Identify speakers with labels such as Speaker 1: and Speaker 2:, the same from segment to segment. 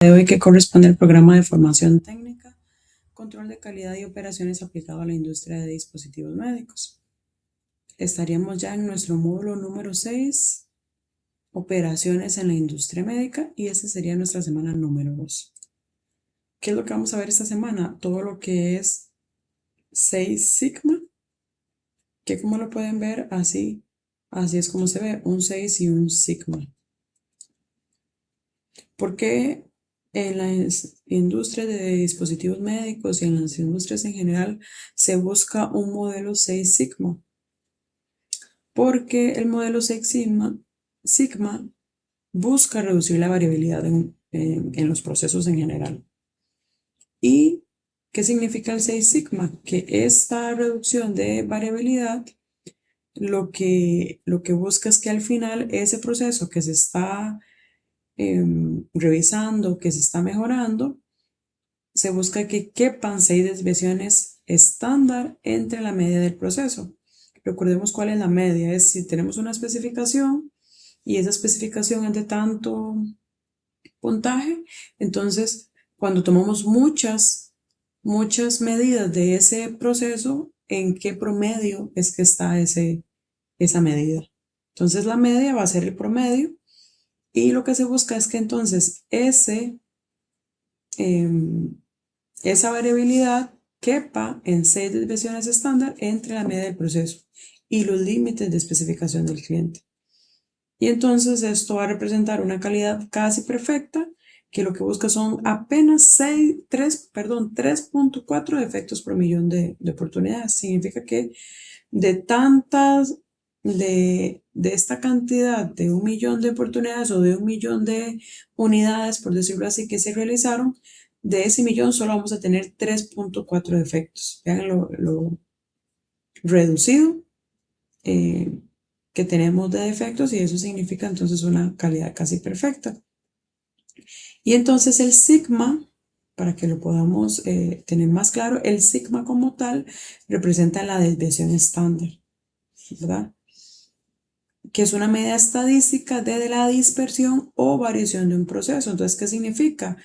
Speaker 1: De hoy que corresponde al programa de formación técnica, control de calidad y operaciones aplicado a la industria de dispositivos médicos. Estaríamos ya en nuestro módulo número 6, operaciones en la industria médica, y esta sería nuestra semana número 2. ¿Qué es lo que vamos a ver esta semana? Todo lo que es 6 sigma, que como lo pueden ver, así es como se ve, un 6 y un sigma. ¿Por qué en las industrias de dispositivos médicos y en las industrias en general se busca un modelo 6 sigma? Porque el modelo 6 sigma busca reducir la variabilidad en los procesos en general. ¿Y qué significa el 6 sigma? Que esta reducción de variabilidad lo que busca es que al final ese proceso que se está revisando, que se está mejorando, se busca que quepan 6 desviaciones estándar entre la media del proceso. Recordemos cuál es la media, es si tenemos una especificación y esa especificación es de tanto puntaje, entonces cuando tomamos muchas medidas de ese proceso, ¿en qué promedio es que está esa medida? Entonces la media va a ser el promedio y lo que se busca es que entonces esa variabilidad quepa en 6 desviaciones estándar entre la media del proceso y los límites de especificación del cliente. Y entonces esto va a representar una calidad casi perfecta, que lo que busca son apenas 3.4 defectos por millón de oportunidades. Significa que de esta cantidad de 1 millón de oportunidades o de 1 millón de unidades, por decirlo así, que se realizaron, de ese millón solo vamos a tener 3.4 defectos. Vean lo reducido que tenemos de defectos, y eso significa entonces una calidad casi perfecta. Y entonces el sigma, para que lo podamos tener más claro, el sigma como tal representa la desviación estándar, ¿verdad? Que es una medida estadística de la dispersión o variación de un proceso. Entonces, ¿qué significa?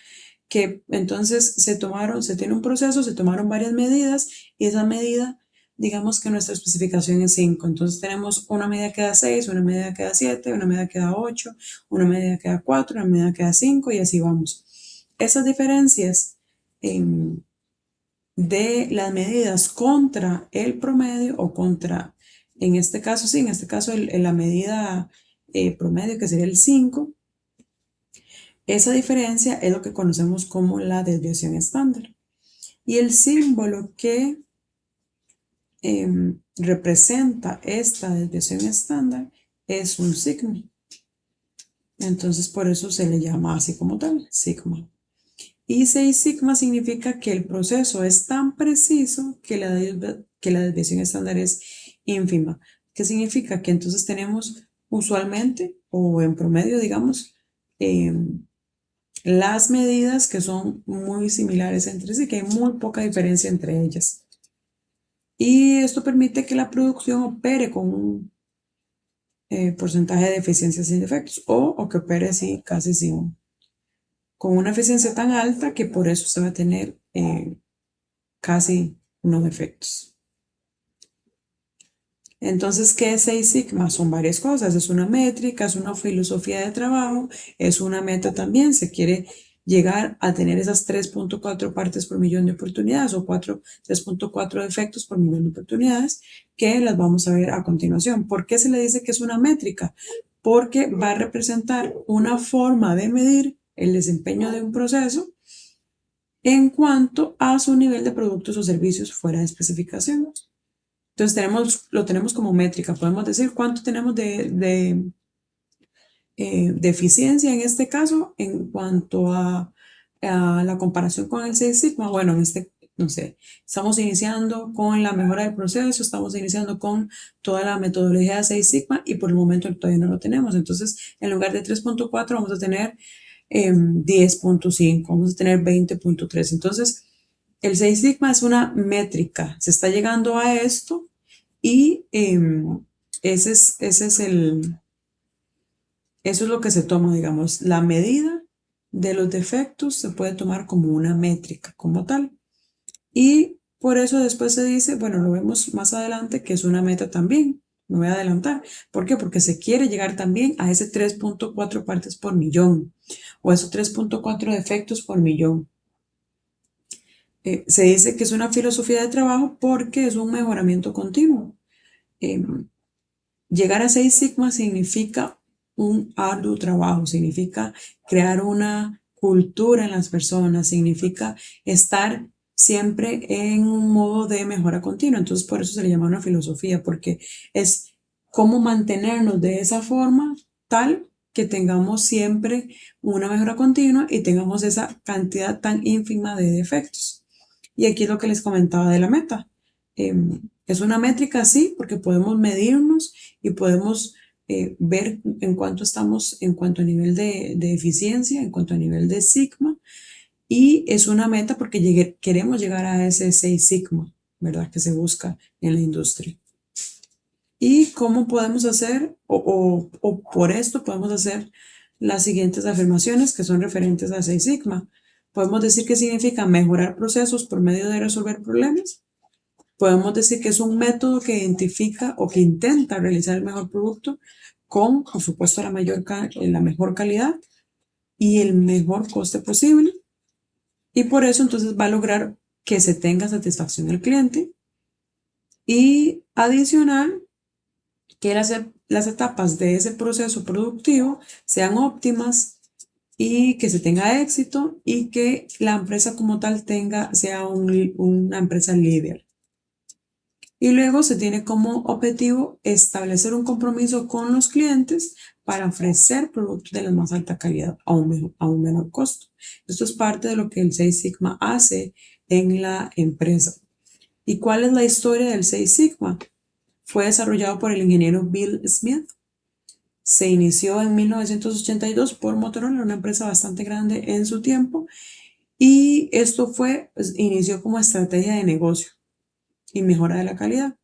Speaker 1: Que entonces se tiene un proceso, se tomaron varias medidas y esa medida, digamos que nuestra especificación es 5. Entonces tenemos una medida que da 6, una medida que da 7, una medida que da 8, una medida que da 4, una medida que da 5 y así vamos. Esas diferencias de las medidas contra el promedio o contra, en este caso la medida promedio, que sería el 5, esa diferencia es lo que conocemos como la desviación estándar. Y el símbolo que representa esta desviación estándar es un sigma. Entonces por eso se le llama así como tal, sigma. Y 6 sigma significa que el proceso es tan preciso que la desviación estándar es ínfima. ¿Qué significa? Que entonces tenemos usualmente, o en promedio, digamos, las medidas que son muy similares entre sí, que hay muy poca diferencia entre ellas. Y esto permite que la producción opere con un porcentaje de eficiencia sin defectos, o que opere así casi sin, con una eficiencia tan alta que por eso se va a tener casi no defectos. Entonces, ¿qué es 6 sigma? Son varias cosas, es una métrica, es una filosofía de trabajo, es una meta también. Se quiere llegar a tener esas 3.4 partes por millón de oportunidades o 3.4 defectos por millón de oportunidades, que las vamos a ver a continuación. ¿Por qué se le dice que es una métrica? Porque va a representar una forma de medir el desempeño de un proceso en cuanto a su nivel de productos o servicios fuera de especificación. Entonces lo tenemos como métrica, podemos decir cuánto tenemos de eficiencia en este caso en cuanto a la comparación con el 6 sigma. Bueno, no sé, estamos iniciando con la mejora del proceso, estamos iniciando con toda la metodología de 6 sigma y por el momento todavía no lo tenemos. Entonces, en lugar de 3.4 vamos a tener 10.5, vamos a tener 20.3. Entonces, el 6 sigma es una métrica, se está llegando a esto y eso es lo que se toma, digamos, la medida de los defectos se puede tomar como una métrica como tal. Y por eso después se dice, bueno, lo vemos más adelante, que es una meta también. Me voy a adelantar. ¿Por qué? Porque se quiere llegar también a ese 3.4 partes por millón o esos 3.4 defectos por millón. Se dice que es una filosofía de trabajo porque es un mejoramiento continuo. Eh, Llegar a 6 sigma significa un arduo trabajo, significa crear una cultura en las personas, significa estar siempre en un modo de mejora continua. Entonces, por eso se le llama una filosofía, porque es cómo mantenernos de esa forma tal que tengamos siempre una mejora continua y tengamos esa cantidad tan ínfima de defectos. Y aquí es lo que les comentaba de la meta. Es una métrica, sí, porque podemos medirnos y podemos ver en cuánto estamos en cuanto a nivel de eficiencia, en cuanto a nivel de sigma, y es una meta porque queremos llegar a ese 6 sigma, ¿verdad? Que se busca en la industria. ¿Y cómo podemos hacer, o por esto podemos hacer las siguientes afirmaciones que son referentes a 6 sigma? Podemos decir que significa mejorar procesos por medio de resolver problemas. Podemos decir que es un método que identifica o que intenta realizar el mejor producto con, por supuesto, la mejor calidad y el mejor coste posible. Y por eso entonces va a lograr que se tenga satisfacción del cliente. Y adicional, que las etapas de ese proceso productivo sean óptimas y que se tenga éxito y que la empresa como tal sea una empresa líder. Y luego se tiene como objetivo establecer un compromiso con los clientes para ofrecer productos de la más alta calidad a un menor costo. Esto es parte de lo que el 6 Sigma hace en la empresa. ¿Y cuál es la historia del 6 Sigma? Fue desarrollado por el ingeniero Bill Smith. Se inició en 1982 por Motorola, una empresa bastante grande en su tiempo. Y esto inició como estrategia de negocio y mejora de la calidad.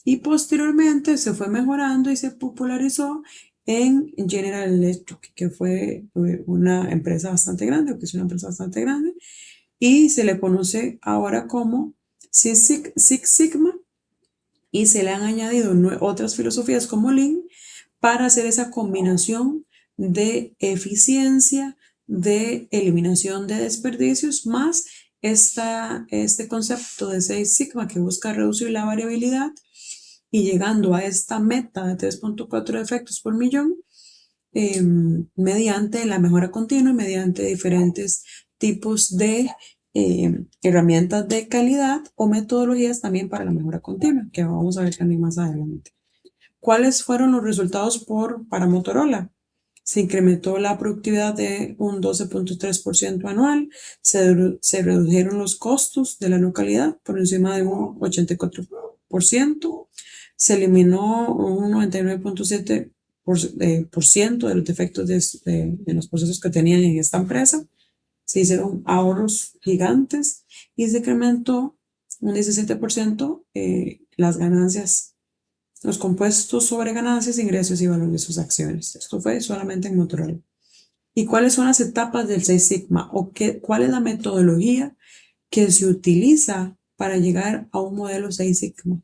Speaker 1: Y posteriormente se fue mejorando y se popularizó en General Electric, que fue una empresa bastante grande, o que es una empresa bastante grande, y se le conoce ahora como Six Sigma, y se le han añadido otras filosofías como Lean para hacer esa combinación de eficiencia, de eliminación de desperdicios, más este concepto de 6 Sigma que busca reducir la variabilidad y llegando a esta meta de 3.4 defectos por millón mediante la mejora continua y mediante diferentes tipos de herramientas de calidad o metodologías también para la mejora continua, que vamos a ver también más adelante. ¿Cuáles fueron los resultados para Motorola? Se incrementó la productividad de un 12.3% anual, se redujeron los costos de la localidad por encima de un 84%, se eliminó un 99.7% de los defectos de los procesos que tenían en esta empresa, se hicieron ahorros gigantes y se incrementó un 17% las ganancias, los compuestos sobre ganancias, ingresos y valor de sus acciones. Esto fue solamente en Motorola. ¿Y cuáles son las etapas del 6 Sigma? ¿Cuál es la metodología que se utiliza para llegar a un modelo 6 Sigma?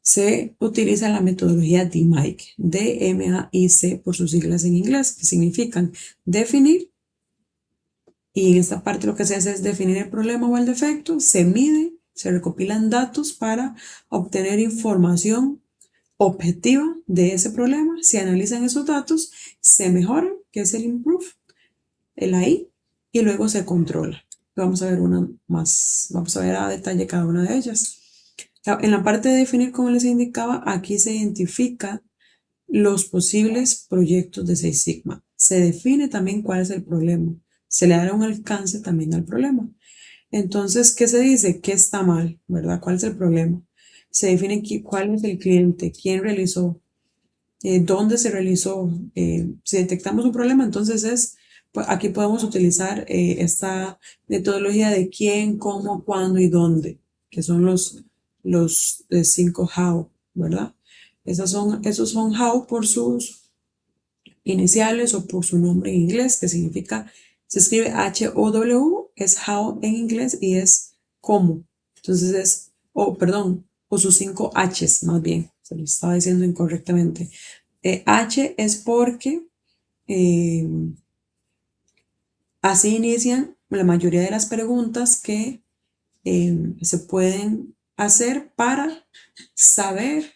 Speaker 1: Se utiliza la metodología DMAIC, D-M-A-I-C por sus siglas en inglés, que significan definir, y en esta parte lo que se hace es definir el problema o el defecto, se mide, se recopilan datos para obtener información objetiva de ese problema, se analizan esos datos, se mejora, que es el improve, el AI, y luego se controla. Vamos a ver una más, vamos a ver a detalle cada una de ellas. En la parte de definir, como les indicaba, aquí se identifica los posibles proyectos de 6 Sigma. Se define también cuál es el problema. Se le dará un alcance también al problema. Entonces, ¿qué se dice? ¿Qué está mal? ¿Verdad? ¿Cuál es el problema? Se define cuál es el cliente, quién realizó, dónde se realizó. Si detectamos un problema, entonces pues aquí podemos utilizar esta metodología de quién, cómo, cuándo y dónde, que son los 5 how, ¿verdad? Esos son how iniciales o por su nombre en inglés, que significa, se escribe HOW, es how en inglés y es cómo. Entonces es, perdón, o sus 5 H's más bien, se lo estaba diciendo incorrectamente. H es porque eh, así inician la mayoría de las preguntas que se pueden hacer para saber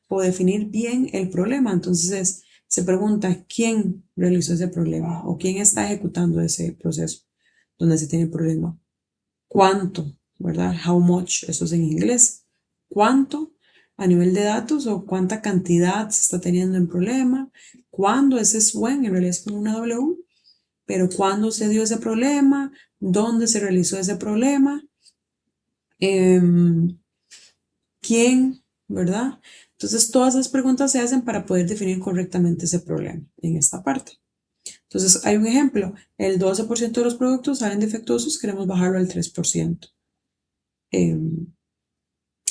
Speaker 1: o definir bien el problema. Entonces se pregunta quién realizó ese problema o quién está ejecutando ese proceso donde se tiene el problema. ¿Cuánto? ¿Verdad? How much, eso es en inglés. ¿Cuánto a nivel de datos o cuánta cantidad se está teniendo en problema? ¿Cuándo? Ese es when, en realidad es con una W, pero ¿cuándo se dio ese problema? ¿Dónde se realizó ese problema? ¿Quién? ¿Verdad? Entonces, todas esas preguntas se hacen para poder definir correctamente ese problema en esta parte. Entonces, hay un ejemplo, el 12% de los productos salen defectuosos, queremos bajarlo al 3%.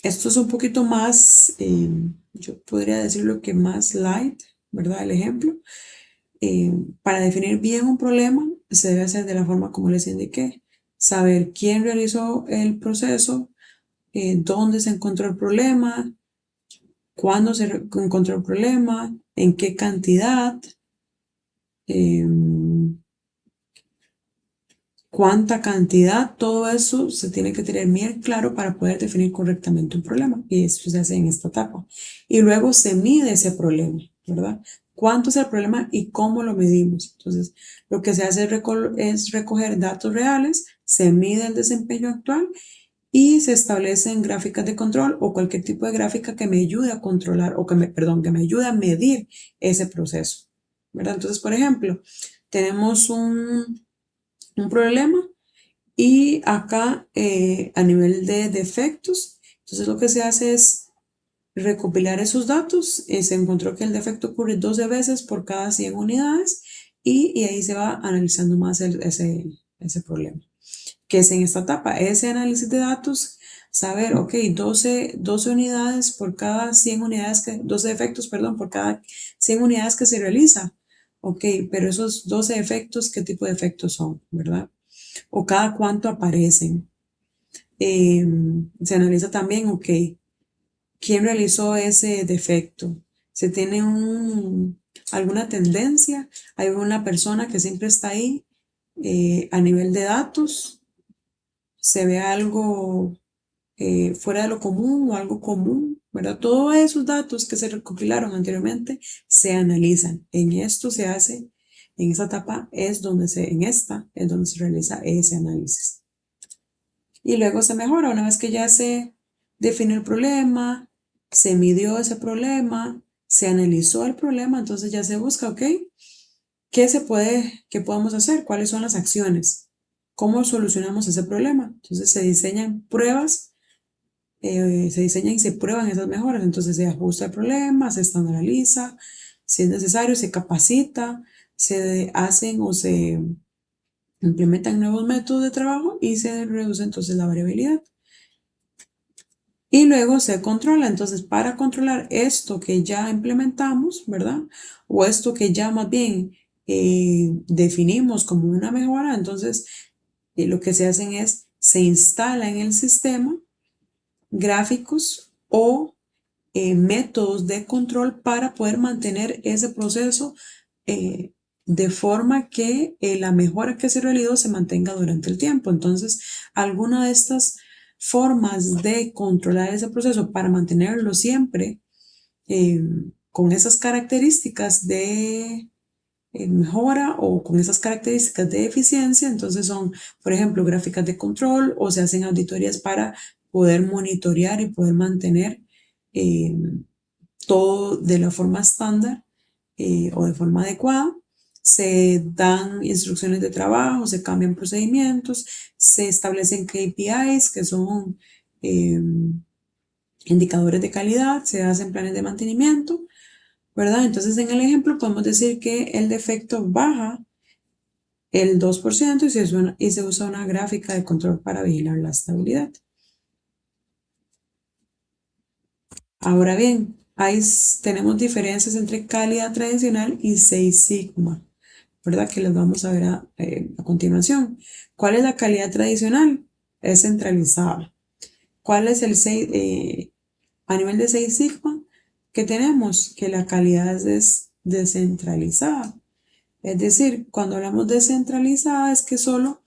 Speaker 1: Esto es un poquito más, yo podría decirlo que más light, ¿verdad? El ejemplo. Para definir bien un problema, se debe hacer de la forma como les indiqué. Saber quién realizó el proceso, dónde se encontró el problema, cuándo se encontró el problema, en qué cantidad, cuánta cantidad, todo eso se tiene que tener bien claro para poder definir correctamente un problema. Y eso se hace en esta etapa. Y luego se mide ese problema, ¿verdad? ¿Cuánto es el problema y cómo lo medimos? Entonces, lo que se hace es recoger datos reales, se mide el desempeño actual y se establecen gráficas de control o cualquier tipo de gráfica que me ayude a controlar o que me ayude a medir ese proceso, ¿verdad? Entonces, por ejemplo, tenemos un problema y acá a nivel de defectos, entonces lo que se hace es recopilar esos datos. Se encontró que el defecto ocurre 12 veces por cada 100 unidades y ahí se va analizando más ese problema, que es en esta etapa, ese análisis de datos, saber, ok, 12 unidades por cada 100 unidades, 12 defectos, perdón, por cada 100 unidades que se realiza. Ok, pero esos 12 efectos, ¿qué tipo de efectos son, verdad? O cada cuánto aparecen. Se analiza también, ok, ¿quién realizó ese defecto? ¿Se tiene alguna tendencia? ¿Hay una persona que siempre está ahí a nivel de datos? ¿Se ve algo fuera de lo común o algo común? ¿Verdad? Todos esos datos que se recopilaron anteriormente se analizan. En esto se hace, en esta etapa en esta es donde se realiza ese análisis. Y luego se mejora una vez que ya se definió el problema, se midió ese problema, se analizó el problema, entonces ya se busca, ok, qué podemos hacer? ¿Cuáles son las acciones? ¿Cómo solucionamos ese problema? Entonces se diseñan pruebas, se diseñan y se prueban esas mejoras, entonces se ajusta el problema, se estandardiza, si es necesario, se capacita, se hacen o se implementan nuevos métodos de trabajo y se reduce entonces la variabilidad. Y luego se controla. Entonces, para controlar esto que ya implementamos, ¿verdad? O esto que ya más bien definimos como una mejora, entonces lo que se hacen es, se instala en el sistema gráficos o métodos de control para poder mantener ese proceso de forma que la mejora que se realizó se mantenga durante el tiempo. Entonces, alguna de estas formas de controlar ese proceso para mantenerlo siempre con esas características de mejora o con esas características de eficiencia, entonces son, por ejemplo, gráficas de control o se hacen auditorías para poder monitorear y poder mantener eh, todo de la forma estándar o de forma adecuada. Se dan instrucciones de trabajo, se cambian procedimientos, se establecen KPIs, que son indicadores de calidad, se hacen planes de mantenimiento, ¿verdad? Entonces en el ejemplo podemos decir que el defecto baja el 2% y se usa una gráfica de control para vigilar la estabilidad. Ahora bien, tenemos diferencias entre calidad tradicional y Six Sigma, ¿verdad? Que las vamos a ver a continuación. ¿Cuál es la calidad tradicional? Es centralizada. ¿Cuál es a nivel de Six Sigma? Que tenemos que la calidad es descentralizada. Es decir, cuando hablamos de descentralizada es que solo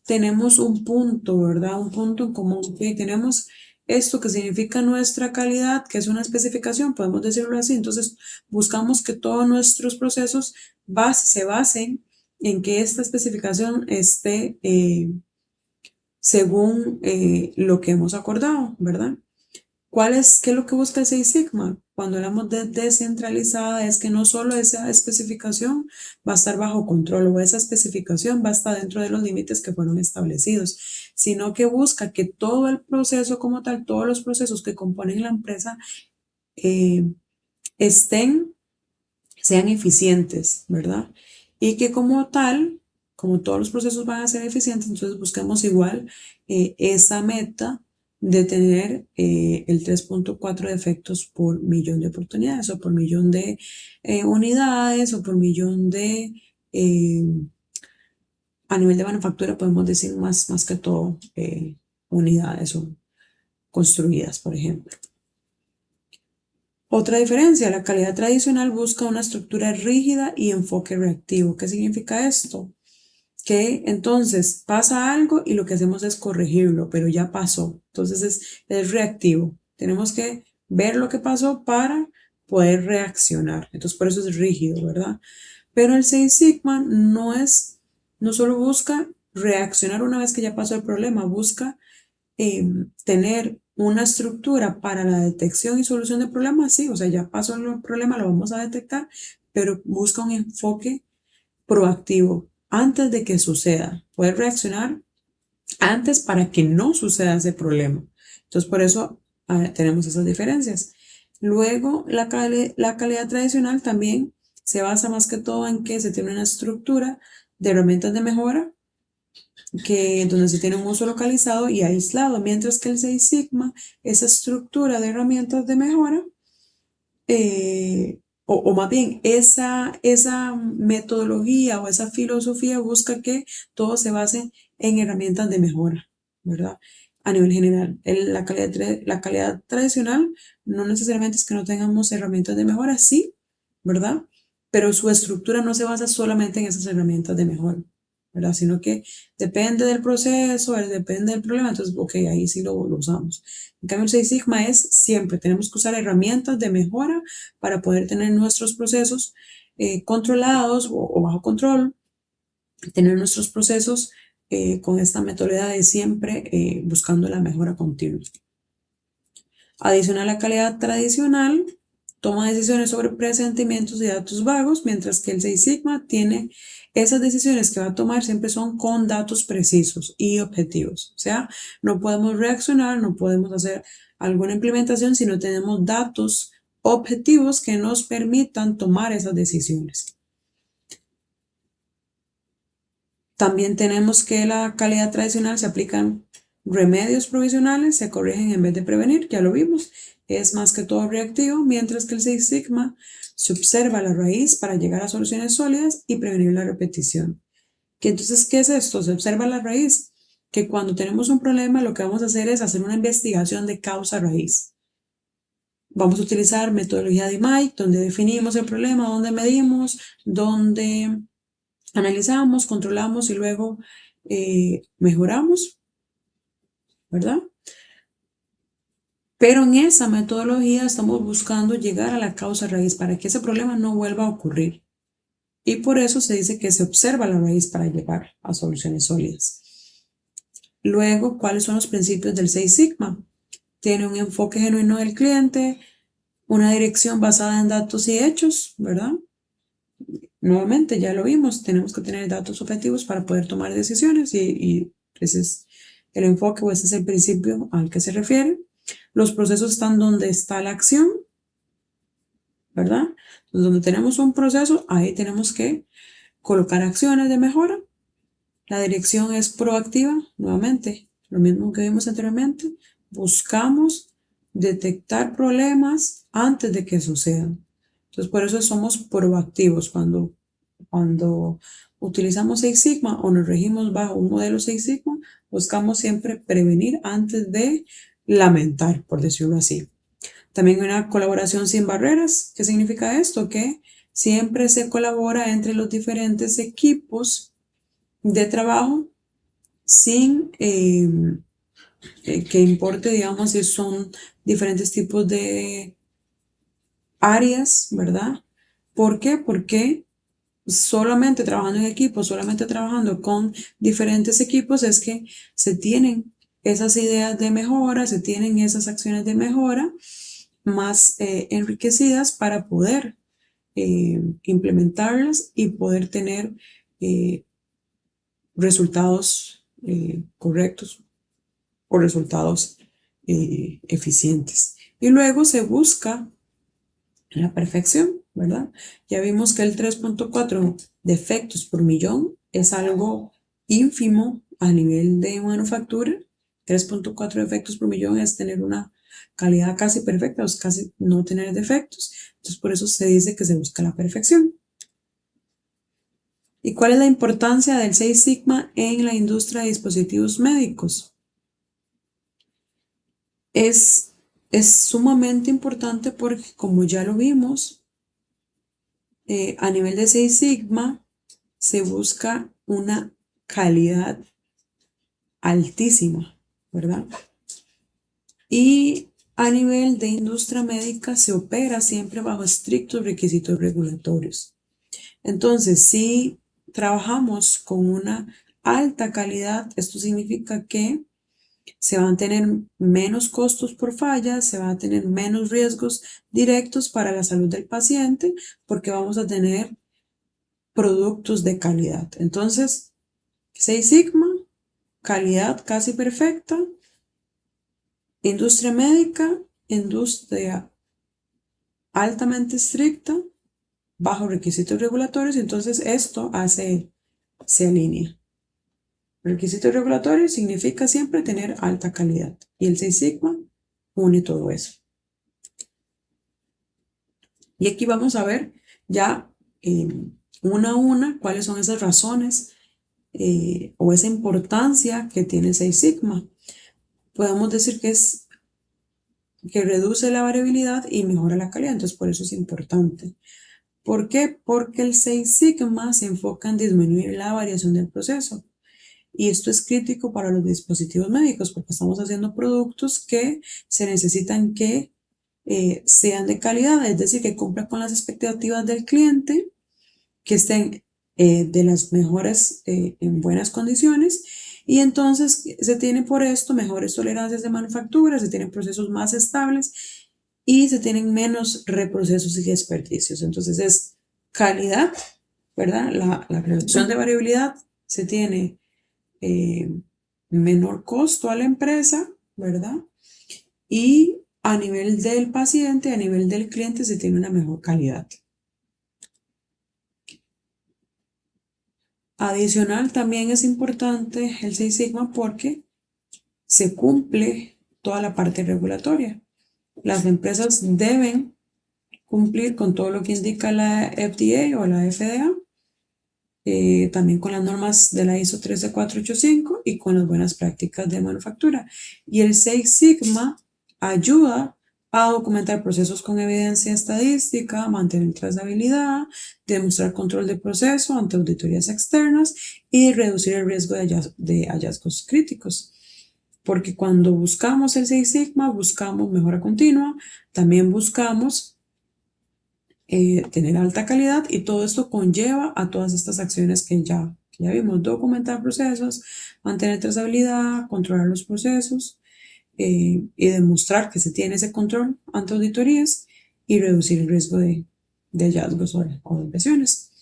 Speaker 1: tenemos un punto, ¿verdad? Un punto en común. Y tenemos esto que significa nuestra calidad, que es una especificación, podemos decirlo así. Entonces, buscamos que todos nuestros procesos se basen en que esta especificación esté según lo que hemos acordado, ¿verdad? ¿Qué es lo que busca el Six Sigma? Cuando hablamos de descentralizada es que no solo esa especificación va a estar bajo control o esa especificación va a estar dentro de los límites que fueron establecidos, sino que busca que todo el proceso como tal, todos los procesos que componen la empresa eh, estén, sean eficientes, ¿verdad? Y que como tal, como todos los procesos van a ser eficientes, entonces busquemos igual esa meta de tener el 3.4 defectos por millón de oportunidades o por millón de unidades o por millón eh, a nivel de manufactura podemos decir más que todo unidades o construidas, por ejemplo. Otra diferencia, la calidad tradicional busca una estructura rígida y enfoque reactivo. ¿Qué significa esto? Que entonces pasa algo y lo que hacemos es corregirlo, pero ya pasó. Entonces es reactivo. Tenemos que ver lo que pasó para poder reaccionar. Entonces por eso es rígido, ¿verdad? Pero el Six Sigma no solo busca reaccionar una vez que ya pasó el problema, busca tener una estructura para la detección y solución de problemas, sí, o sea, ya pasó el problema, lo vamos a detectar, pero busca un enfoque proactivo antes de que suceda, poder reaccionar antes para que no suceda ese problema. Entonces, por eso tenemos esas diferencias. Luego, la calidad tradicional también se basa más que todo en que se tiene una estructura de herramientas de mejora donde se tiene un uso localizado y aislado, mientras que el Six Sigma, esa estructura de herramientas de mejora, o más bien esa metodología o esa filosofía busca que todo se base en herramientas de mejora, ¿verdad? A nivel general, la calidad tradicional no necesariamente es que no tengamos herramientas de mejora, sí, ¿verdad? Pero su estructura no se basa solamente en esas herramientas de mejora, ¿verdad? Sino que depende del proceso, depende del problema, entonces, ok, ahí sí lo usamos. En cambio, el Six Sigma es siempre, tenemos que usar herramientas de mejora para poder tener nuestros procesos controlados o bajo control, tener nuestros procesos con esta metodología de siempre buscando la mejora continua. Adicional a la calidad tradicional, toma decisiones sobre presentimientos y datos vagos, mientras que el Six Sigma tiene esas decisiones que va a tomar siempre son con datos precisos y objetivos. O sea, no podemos reaccionar, no podemos hacer alguna implementación si no tenemos datos objetivos que nos permitan tomar esas decisiones. También tenemos que la calidad tradicional se aplican remedios provisionales, se corrigen en vez de prevenir, ya lo vimos, es más que todo reactivo, mientras que el Six Sigma se observa la raíz para llegar a soluciones sólidas y prevenir la repetición. Entonces, ¿qué es esto? Se observa la raíz, que cuando tenemos un problema lo que vamos a hacer es hacer una investigación de causa raíz. Vamos a utilizar metodología de Mike, donde definimos el problema, donde medimos, donde analizamos, controlamos y luego mejoramos, ¿verdad? Pero en esa metodología estamos buscando llegar a la causa raíz para que ese problema no vuelva a ocurrir. Y por eso se dice que se observa la raíz para llegar a soluciones sólidas. Luego, ¿cuáles son los principios del Six Sigma? Tiene un enfoque genuino del cliente, una dirección basada en datos y hechos, ¿verdad? Nuevamente, ya lo vimos, tenemos que tener datos objetivos para poder tomar decisiones y ese es el enfoque o ese es el principio al que se refiere. Los procesos están donde está la acción, ¿verdad? Entonces, donde tenemos un proceso, ahí tenemos que colocar acciones de mejora. La dirección es proactiva, nuevamente, lo mismo que vimos anteriormente. Buscamos detectar problemas antes de que sucedan. Entonces, por eso somos proactivos cuando utilizamos Six Sigma o nos regimos bajo un modelo Six Sigma, buscamos siempre prevenir antes de lamentar, por decirlo así. También una colaboración sin barreras. ¿Qué significa esto? Que siempre se colabora entre los diferentes equipos de trabajo sin que importe, digamos, si son diferentes tipos de áreas, ¿verdad? ¿Por qué? Porque solamente trabajando en equipo, solamente trabajando con diferentes equipos es que se tienen esas ideas de mejora, se tienen esas acciones de mejora más enriquecidas para poder implementarlas y poder tener eh, resultados correctos o resultados eficientes. Y luego se busca la perfección, ¿verdad? Ya vimos que el 3.4 defectos por millón es algo ínfimo a nivel de manufactura. 3.4 defectos por millón es tener una calidad casi perfecta, o casi no tener defectos. Entonces, por eso se dice que se busca la perfección. ¿Y cuál es la importancia del 6 Sigma en la industria de dispositivos médicos? Es, es sumamente importante porque, como ya lo vimos, a nivel de 6 Sigma se busca una calidad altísima, ¿verdad? Y a nivel de industria médica se opera siempre bajo estrictos requisitos regulatorios. Entonces, si trabajamos con una alta calidad, esto significa que se van a tener menos costos por fallas, se van a tener menos riesgos directos para la salud del paciente, porque vamos a tener productos de calidad. Entonces, 6 Sigma, calidad casi perfecta, industria médica, industria altamente estricta, bajo requisitos regulatorios, entonces esto se alinea. Requisitos regulatorios significa siempre tener alta calidad y el 6 Sigma une todo eso. Y aquí vamos a ver ya una a una cuáles son esas razones o esa importancia que tiene 6 Sigma. Podemos decir que reduce la variabilidad y mejora la calidad, entonces por eso es importante. ¿Por qué? Porque el 6 Sigma se enfoca en disminuir la variación del proceso. Y esto es crítico para los dispositivos médicos porque estamos haciendo productos que se necesitan que sean de calidad, es decir, que cumplan con las expectativas del cliente, que estén de las mejores, en buenas condiciones. Y entonces se tienen por esto mejores tolerancias de manufactura, se tienen procesos más estables y se tienen menos reprocesos y desperdicios. Entonces es calidad, ¿verdad? La reducción de variabilidad se tiene menor costo a la empresa, ¿verdad? Y a nivel del paciente, a nivel del cliente, se tiene una mejor calidad. Adicional, también es importante el 6 Sigma porque se cumple toda la parte regulatoria. Las empresas deben cumplir con todo lo que indica la FDA o la FDA, también con las normas de la ISO 13485 y con las buenas prácticas de manufactura. Y el 6 Sigma ayuda a documentar procesos con evidencia estadística, mantener trazabilidad, demostrar control de proceso ante auditorías externas y reducir el riesgo de hallazgos críticos. Porque cuando buscamos el 6 Sigma, buscamos mejora continua, también buscamos tener alta calidad y todo esto conlleva a todas estas acciones que ya vimos: documentar procesos, mantener trazabilidad, controlar los procesos y demostrar que se tiene ese control ante auditorías y reducir el riesgo de hallazgos o impresiones.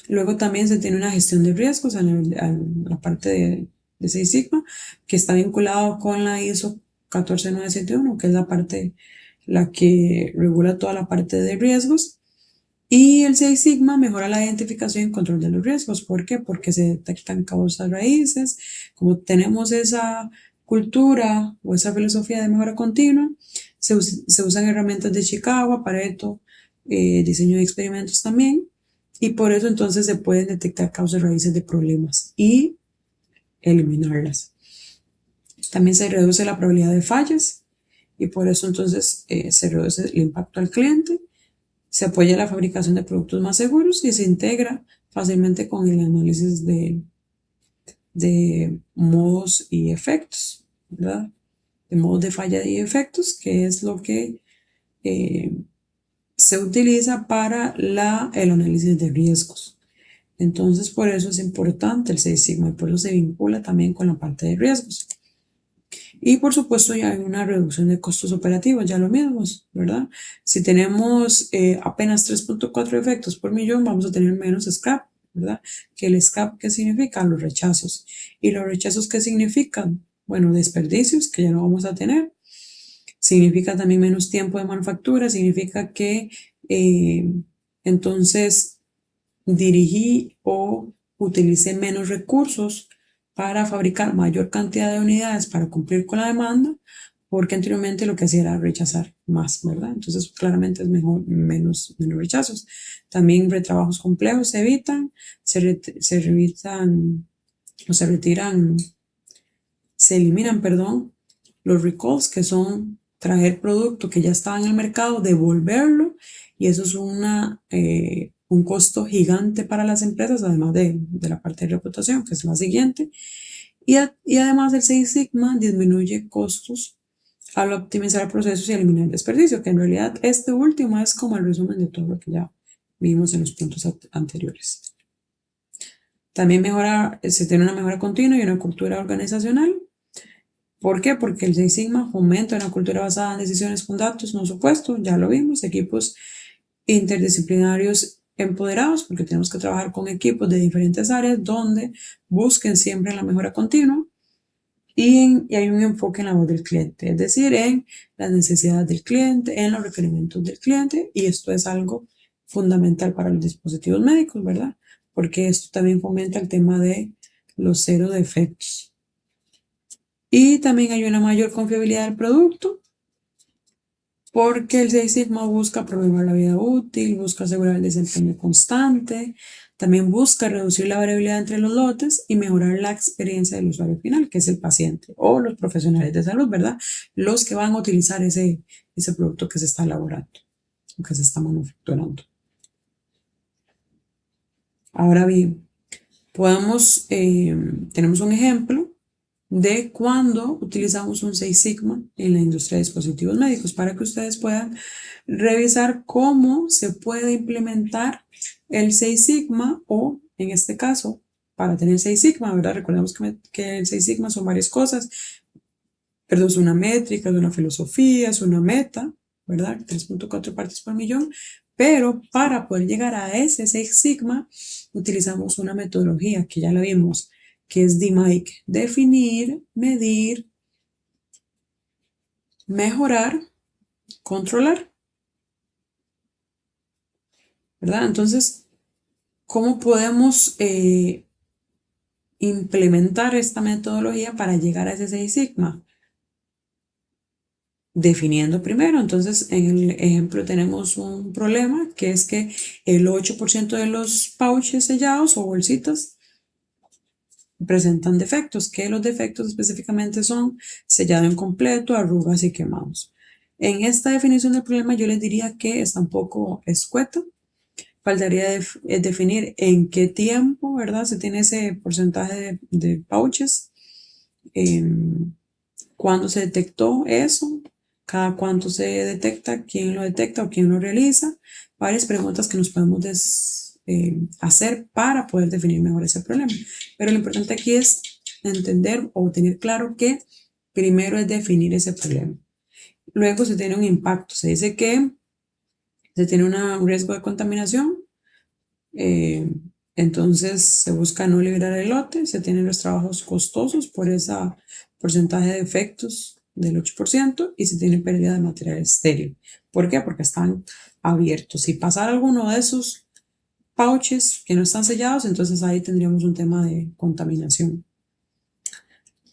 Speaker 1: Luego también se tiene una gestión de riesgos a la parte de 6 Sigma, que está vinculado con la ISO 14971, que es la que regula toda la parte de riesgos. Y el 6 Sigma mejora la identificación y control de los riesgos. ¿Por qué? Porque se detectan causas raíces. Como tenemos esa cultura o esa filosofía de mejora continua, se usan herramientas de Chicago, Pareto, diseño de experimentos también, y por eso entonces se pueden detectar causas raíces de problemas y eliminarlas. También se reduce la probabilidad de fallas y por eso entonces se reduce el impacto al cliente, se apoya la fabricación de productos más seguros y se integra fácilmente con el análisis de modos y efectos, ¿verdad? De modos de falla y efectos, que es lo que se utiliza para el análisis de riesgos. Entonces, por eso es importante el Six Sigma y por eso se vincula también con la parte de riesgos. Y por supuesto ya hay una reducción de costos operativos, ya lo mismos, ¿verdad? Si tenemos apenas 3.4 efectos por millón, vamos a tener menos scrap, ¿verdad? Que el scrap, ¿qué significa? Los rechazos. ¿Y los rechazos qué significan? Bueno, desperdicios que ya no vamos a tener. Significa también menos tiempo de manufactura, significa que entonces dirigí o utilicé menos recursos para fabricar mayor cantidad de unidades para cumplir con la demanda, porque anteriormente lo que hacía era rechazar más, ¿verdad? Entonces, claramente es mejor, menos rechazos. También retrabajos complejos se evitan, se evitan o se retiran, se eliminan, perdón, los recalls, que son traer producto que ya estaba en el mercado, devolverlo, y eso es un costo gigante para las empresas, además de la parte de reputación, que es la siguiente. Y además el Six Sigma disminuye costos al optimizar procesos y eliminar el desperdicio, que en realidad este último es como el resumen de todo lo que ya vimos en los puntos anteriores. También se tiene una mejora continua y una cultura organizacional. ¿Por qué? Porque el Six Sigma fomenta una cultura basada en decisiones con datos, no supuesto, ya lo vimos, equipos interdisciplinarios empoderados, porque tenemos que trabajar con equipos de diferentes áreas donde busquen siempre la mejora continua y hay un enfoque en la voz del cliente, es decir, en las necesidades del cliente, en los requerimientos del cliente, y esto es algo fundamental para los dispositivos médicos, ¿verdad? Porque esto también fomenta el tema de los cero defectos. Y también hay una mayor confiabilidad del producto, porque el Six Sigma busca prolongar la vida útil, busca asegurar el desempeño constante, también busca reducir la variabilidad entre los lotes y mejorar la experiencia del usuario final, que es el paciente o los profesionales de salud, ¿verdad? Los que van a utilizar ese producto que se está elaborando o que se está manufacturando. Ahora bien, tenemos un ejemplo de cuando utilizamos un Six Sigma en la industria de dispositivos médicos para que ustedes puedan revisar cómo se puede implementar el Six Sigma o, en este caso, para tener Six Sigma, ¿verdad? Recordemos que el Six Sigma son varias cosas, perdón, es una métrica, es una filosofía, es una meta, ¿verdad? 3.4 partes por millón, pero para poder llegar a ese Six Sigma utilizamos una metodología que ya la vimos, que es DMAIC, definir, medir, mejorar, controlar, ¿verdad? Entonces, ¿cómo podemos implementar esta metodología para llegar a ese Six Sigma? Definiendo primero, entonces en el ejemplo tenemos un problema que es que el 8% de los pouches sellados o bolsitas presentan defectos, que los defectos específicamente son sellado incompleto, arrugas y quemados. En esta definición del problema yo les diría que está un poco escueta. Faltaría definir en qué tiempo, ¿verdad? Se tiene ese porcentaje de pouches, cuándo se detectó eso, cada cuánto se detecta, quién lo detecta o quién lo realiza. Varias preguntas que nos podemos hacer para poder definir mejor ese problema. Pero lo importante aquí es entender o tener claro que primero es definir ese problema. Luego se tiene un impacto. Se dice que se tiene un riesgo de contaminación. Entonces se busca no liberar el lote, se tienen los trabajos costosos por ese porcentaje de efectos del 8% y se tiene pérdida de material estéril. ¿Por qué? Porque están abiertos. Si pasara alguno de esos pouches que no están sellados, entonces ahí tendríamos un tema de contaminación.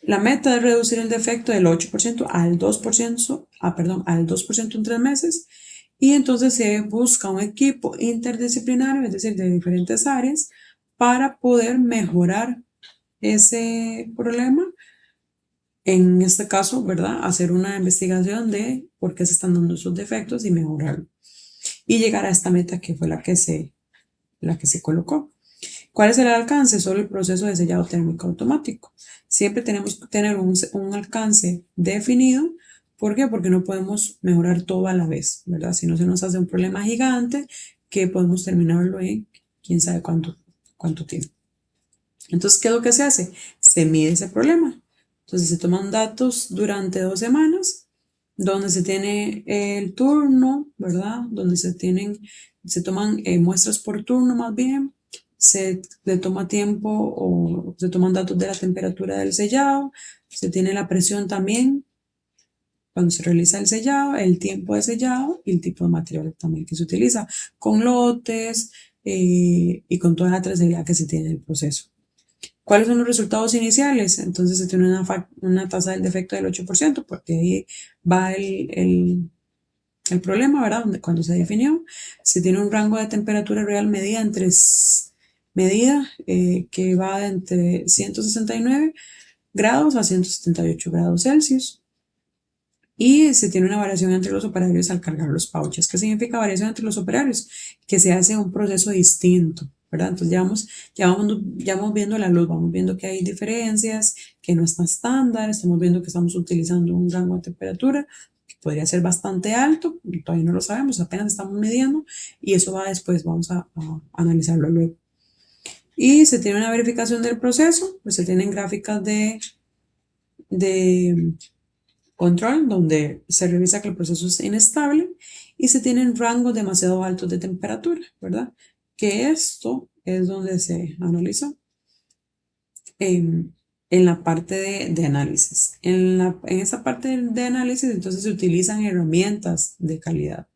Speaker 1: La meta es reducir el defecto del 8% al 2%, al 2% en 3 meses. Y entonces se busca un equipo interdisciplinario, es decir, de diferentes áreas, para poder mejorar ese problema. En este caso, ¿verdad? Hacer una investigación de por qué se están dando esos defectos y mejorarlo. Y llegar a esta meta que fue la que se colocó. ¿Cuál es el alcance? Solo el proceso de sellado térmico automático. Siempre tenemos que tener un alcance definido. ¿Por qué? Porque no podemos mejorar todo a la vez, ¿verdad? Si no, se nos hace un problema gigante que podemos terminarlo en quién sabe cuánto tiempo. Entonces, ¿qué es lo que se hace? Se mide ese problema. Entonces, se toman datos durante 2 semanas, donde se tiene el turno, ¿verdad? Donde se toman muestras por turno más bien, se le toma tiempo o se toman datos de la temperatura del sellado, se tiene la presión también cuando se realiza el sellado, el tiempo de sellado y el tipo de material también que se utiliza, con lotes y con toda la trazabilidad que se tiene en el proceso. ¿Cuáles son los resultados iniciales? Entonces se tiene una tasa del defecto del 8%, porque ahí va el problema, ¿verdad? Cuando se definió, se tiene un rango de temperatura real que va de entre 169 grados a 178 grados Celsius. Y se tiene una variación entre los operarios al cargar los pouches. ¿Qué significa variación entre los operarios? Que se hace un proceso distinto, ¿verdad? Entonces ya vamos viendo la luz, vamos viendo que hay diferencias, que no está estándar, estamos viendo que estamos utilizando un rango de temperatura que podría ser bastante alto, todavía no lo sabemos, apenas estamos midiendo y eso va después, vamos a analizarlo luego. Y se tiene una verificación del proceso, pues se tienen gráficas de control, donde se revisa que el proceso es inestable y se tienen rangos demasiado altos de temperatura, ¿verdad? Que esto es donde se analiza en la parte de análisis. En esta parte de análisis, entonces se utilizan herramientas de calidad,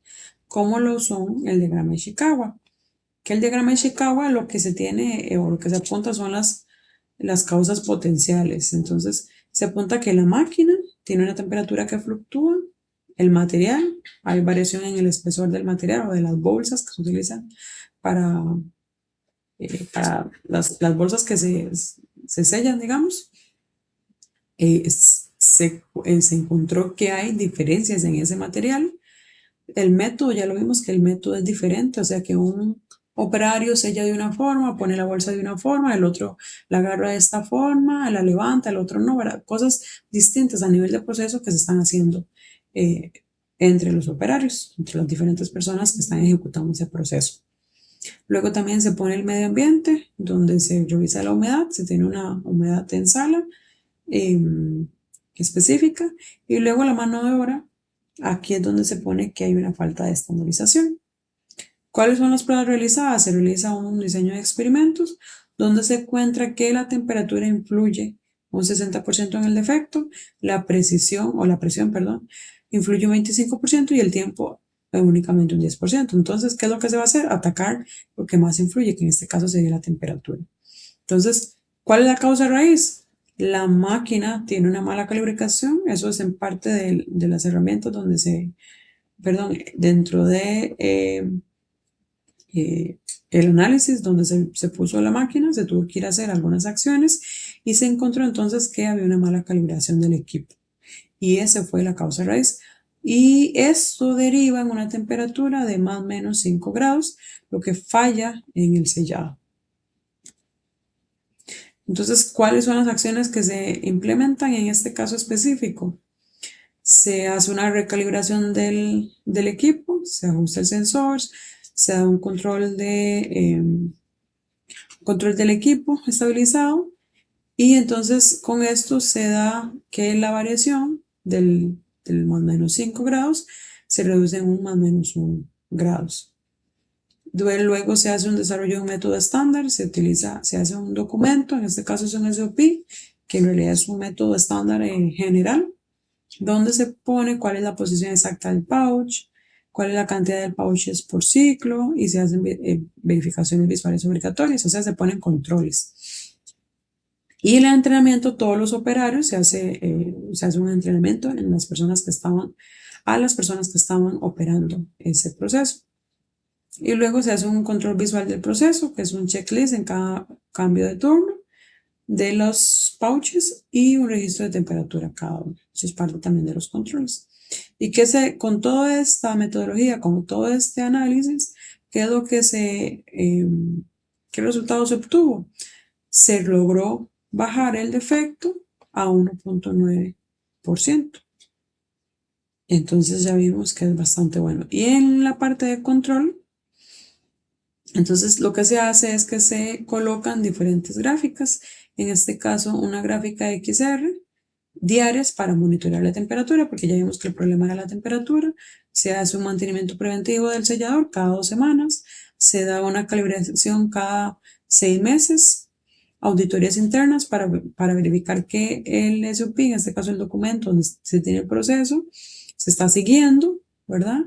Speaker 1: como lo son el diagrama de Ishikawa. Que el diagrama de Ishikawa lo que se tiene o lo que se apunta son las causas potenciales. Entonces, se apunta que la máquina tiene una temperatura que fluctúa, el material, hay variación en el espesor del material o de las bolsas que se utilizan para, para las bolsas que se sellan, digamos. Se encontró que hay diferencias en ese material. El método, ya lo vimos que el método es diferente, o sea que un operario sella de una forma, pone la bolsa de una forma, el otro la agarra de esta forma, la levanta, el otro no, ¿verdad? Cosas distintas a nivel de proceso que se están haciendo eh, entre los operarios, entre las diferentes personas que están ejecutando ese proceso. Luego también se pone el medio ambiente, donde se revisa la humedad, se tiene una humedad en sala eh, específica, y luego la mano de obra. Aquí es donde se pone que hay una falta de estandarización. ¿Cuáles son las pruebas realizadas? Se realiza un diseño de experimentos donde se encuentra que la temperatura influye un 60% en el defecto, la precisión o la presión, perdón, influye un 25% y el tiempo únicamente un 10%. Entonces, ¿qué es lo que se va a hacer? Atacar lo que más influye, que en este caso sería la temperatura. Entonces, ¿cuál es la causa raíz? La máquina tiene una mala calibración, eso es en parte de las herramientas dentro de el análisis donde se puso la máquina, se tuvo que ir a hacer algunas acciones y se encontró entonces que había una mala calibración del equipo. Y esa fue la causa raíz. Y esto deriva en una temperatura de más o menos 5 grados, lo que falla en el sellado. Entonces, ¿cuáles son las acciones que se implementan en este caso específico? Se hace una recalibración del equipo, se ajusta el sensor, se da un control del equipo estabilizado y entonces con esto se da que la variación del más o menos 5 grados se reduce en un más o menos 1 grados. Luego se hace un desarrollo de un método estándar, se hace un documento, en este caso es un SOP, que en realidad es un método estándar en general, donde se pone cuál es la posición exacta del pouch, cuál es la cantidad de pouches por ciclo y se hacen verificaciones visuales obligatorias, o sea, se ponen controles. Y el entrenamiento, todos los operarios, se hace un entrenamiento en las personas que estaban, a las personas que estaban operando ese proceso. Y luego se hace un control visual del proceso, que es un checklist en cada cambio de turno de los pouches y un registro de temperatura cada uno. Eso es parte también de los controles. Y con toda esta metodología, con todo este análisis, ¿qué es lo que qué resultado se obtuvo? Se logró bajar el defecto a 1.9%. Entonces ya vimos que es bastante bueno. Y en la parte de control, entonces lo que se hace es que se colocan diferentes gráficas, en este caso una gráfica XR diarias para monitorear la temperatura, porque ya vimos que el problema era la temperatura. Se hace un mantenimiento preventivo del sellador cada 2 semanas, se da una calibración cada 6 meses, auditorías internas para verificar que el SOP, en este caso el documento donde se tiene el proceso, se está siguiendo, ¿verdad?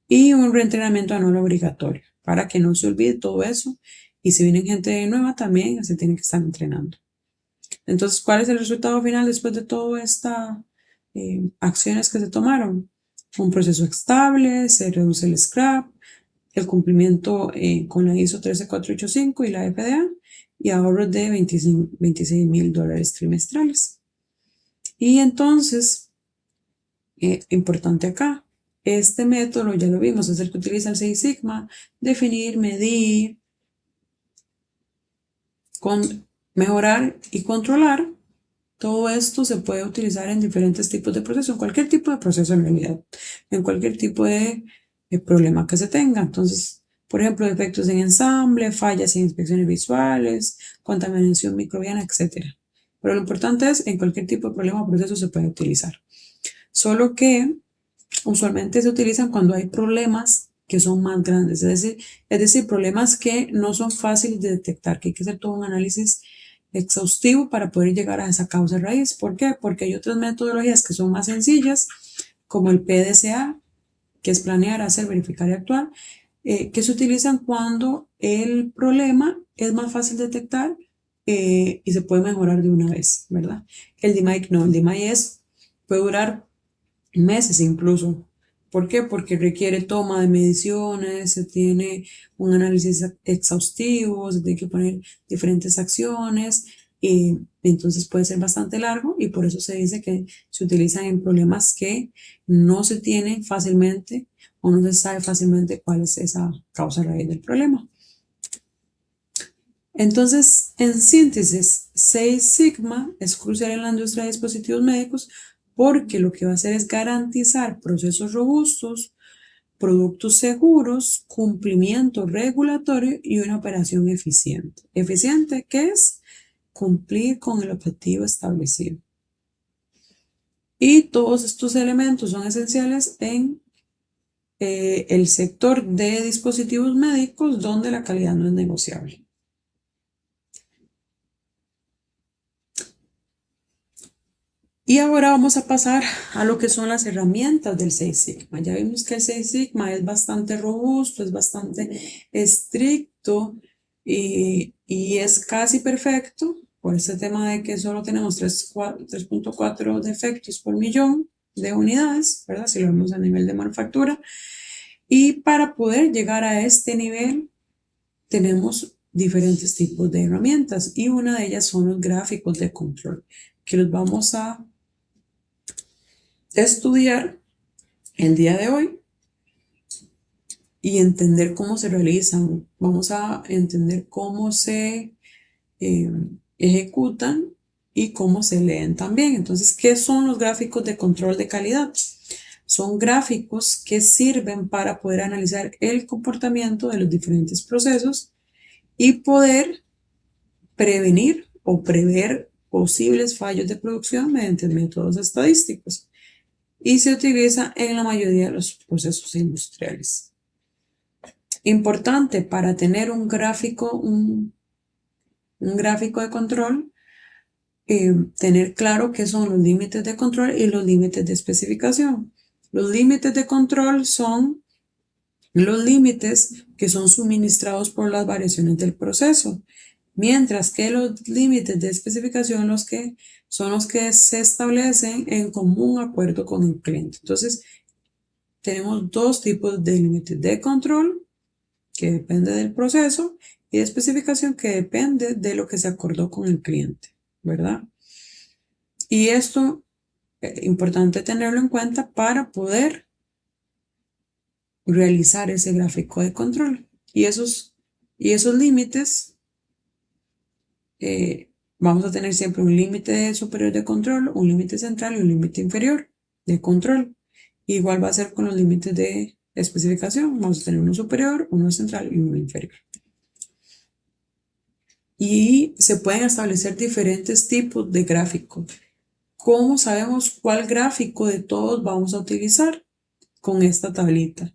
Speaker 1: Y un reentrenamiento anual obligatorio para que no se olvide todo eso. Y si viene gente nueva también se tiene que estar entrenando. Entonces, ¿cuál es el resultado final después de todas estas acciones que se tomaron? Un proceso estable, se reduce el scrap, el cumplimiento con la ISO 13485 y la FDA y ahorros de $26,000 trimestrales. Y entonces, importante acá, este método ya lo vimos, es el que utiliza el Six Sigma, definir, medir, mejorar y controlar. Todo esto se puede utilizar en diferentes tipos de procesos, en cualquier tipo de proceso en realidad, en cualquier tipo de problema que se tenga. Entonces, por ejemplo, defectos en ensamble, fallas en inspecciones visuales, contaminación microbiana, etc. Pero lo importante es, en cualquier tipo de problema o proceso se puede utilizar. Solo que usualmente se utilizan cuando hay problemas que son más grandes, es decir, problemas que no son fáciles de detectar, que hay que hacer todo un análisis exhaustivo para poder llegar a esa causa raíz. ¿Por qué? Porque hay otras metodologías que son más sencillas, como el PDCA, que es planear, hacer, verificar y actuar, que se utilizan cuando el problema es más fácil de detectar y se puede mejorar de una vez, ¿verdad? El DMAIC no, el DMAIC puede durar meses incluso. ¿Por qué? Porque requiere toma de mediciones, se tiene un análisis exhaustivo, se tiene que poner diferentes acciones y entonces puede ser bastante largo y por eso se dice que se utilizan en problemas que no se tienen fácilmente o no se sabe fácilmente cuál es esa causa raíz del problema. Entonces, en síntesis, Six Sigma es crucial en la industria de dispositivos médicos porque lo que va a hacer es garantizar procesos robustos, productos seguros, cumplimiento regulatorio y una operación eficiente. ¿Eficiente qué es? Cumplir con el objetivo establecido. Y todos estos elementos son esenciales en el sector de dispositivos médicos donde la calidad no es negociable. Y ahora vamos a pasar a lo que son las herramientas del Six Sigma. Ya vimos que el Six Sigma es bastante robusto, es bastante estricto y es casi perfecto por este tema de que solo tenemos 3.4 defectos por millón de unidades, ¿verdad? Si lo vemos a nivel de manufactura. Y para poder llegar a este nivel tenemos diferentes tipos de herramientas y una de ellas son los gráficos de control que los vamos a estudiar el día de hoy y entender cómo se realizan. Vamos a entender cómo se ejecutan y cómo se leen también. Entonces, ¿qué son los gráficos de control de calidad? Son gráficos que sirven para poder analizar el comportamiento de los diferentes procesos y poder prevenir o prever posibles fallos de producción mediante métodos estadísticos. Y se utiliza en la mayoría de los procesos industriales. Importante para tener un gráfico de control, tener claro qué son los límites de control y los límites de especificación. Los límites de control son los límites que son suministrados por las variaciones del proceso mientras que los límites de especificación son los que se establecen en común acuerdo con el cliente. Entonces, tenemos dos tipos de límites de control, que depende del proceso, y de especificación, que depende de lo que se acordó con el cliente, ¿verdad? Y esto es importante tenerlo en cuenta para poder realizar ese gráfico de control. Y esos límites, vamos a tener siempre un límite superior de control, un límite central y un límite inferior de control. Igual va a ser con los límites de especificación. Vamos a tener uno superior, uno central y uno inferior. Y se pueden establecer diferentes tipos de gráficos. ¿Cómo sabemos cuál gráfico de todos vamos a utilizar? Con esta tablita,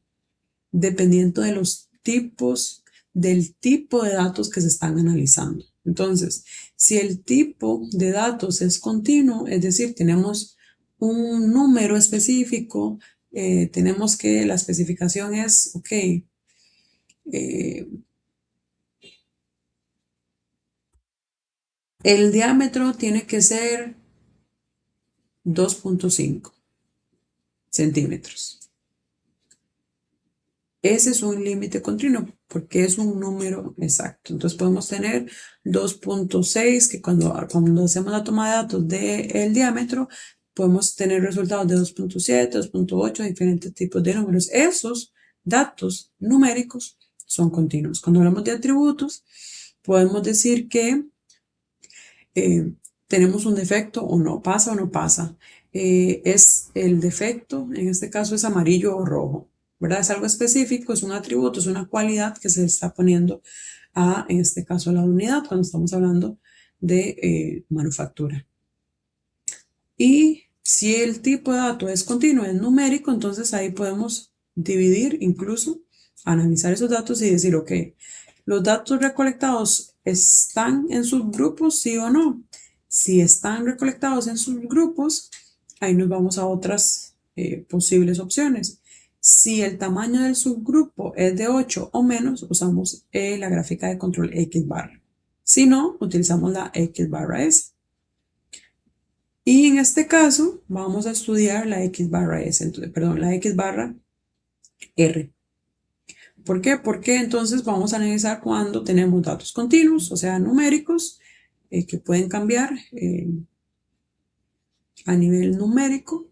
Speaker 1: dependiendo de los tipos, del tipo de datos que se están analizando. Entonces, si el tipo de datos es continuo, es decir, tenemos un número específico, tenemos que la especificación es, ok, el diámetro tiene que ser 2.5 centímetros. Ese es un límite continuo porque es un número exacto. Entonces podemos tener 2.6, que cuando hacemos la toma de datos del diámetro, podemos tener resultados de 2.7, 2.8, diferentes tipos de números. Esos datos numéricos son continuos. Cuando hablamos de atributos, podemos decir que tenemos un defecto o no, pasa o no pasa. Es el defecto, en este caso es amarillo o rojo, ¿verdad? Es algo específico, es un atributo, es una cualidad que se está poniendo a, en este caso, la unidad cuando estamos hablando de manufactura. Y si el tipo de dato es continuo, es numérico, entonces ahí podemos dividir, incluso analizar esos datos y decir, ok, los datos recolectados están en subgrupos, sí o no. Si están recolectados en subgrupos, ahí nos vamos a otras posibles opciones. Si el tamaño del subgrupo es de 8 o menos, usamos la gráfica de control X barra. Si no, utilizamos la X barra S. Y en este caso vamos a estudiar la X barra S, perdón, la X barra R. ¿Por qué? Porque entonces vamos a analizar cuando tenemos datos continuos, o sea, numéricos, que pueden cambiar a nivel numérico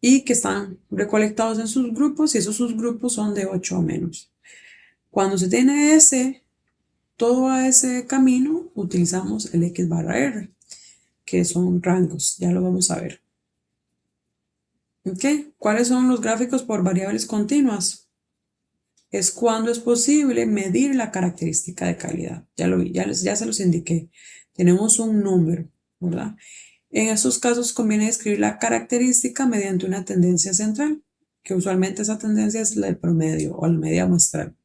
Speaker 1: y que están recolectados en sus grupos, y esos subgrupos son de 8 o menos. Cuando se tiene todo ese camino, utilizamos el X barra R, que son rangos, ya lo vamos a ver. ¿Ok? ¿Cuáles son los gráficos por variables continuas? Es cuando es posible medir la característica de calidad. Ya se los indiqué. Tenemos un número, ¿verdad? En estos casos conviene describir la característica mediante una tendencia central, que usualmente esa tendencia es el promedio o la media muestral,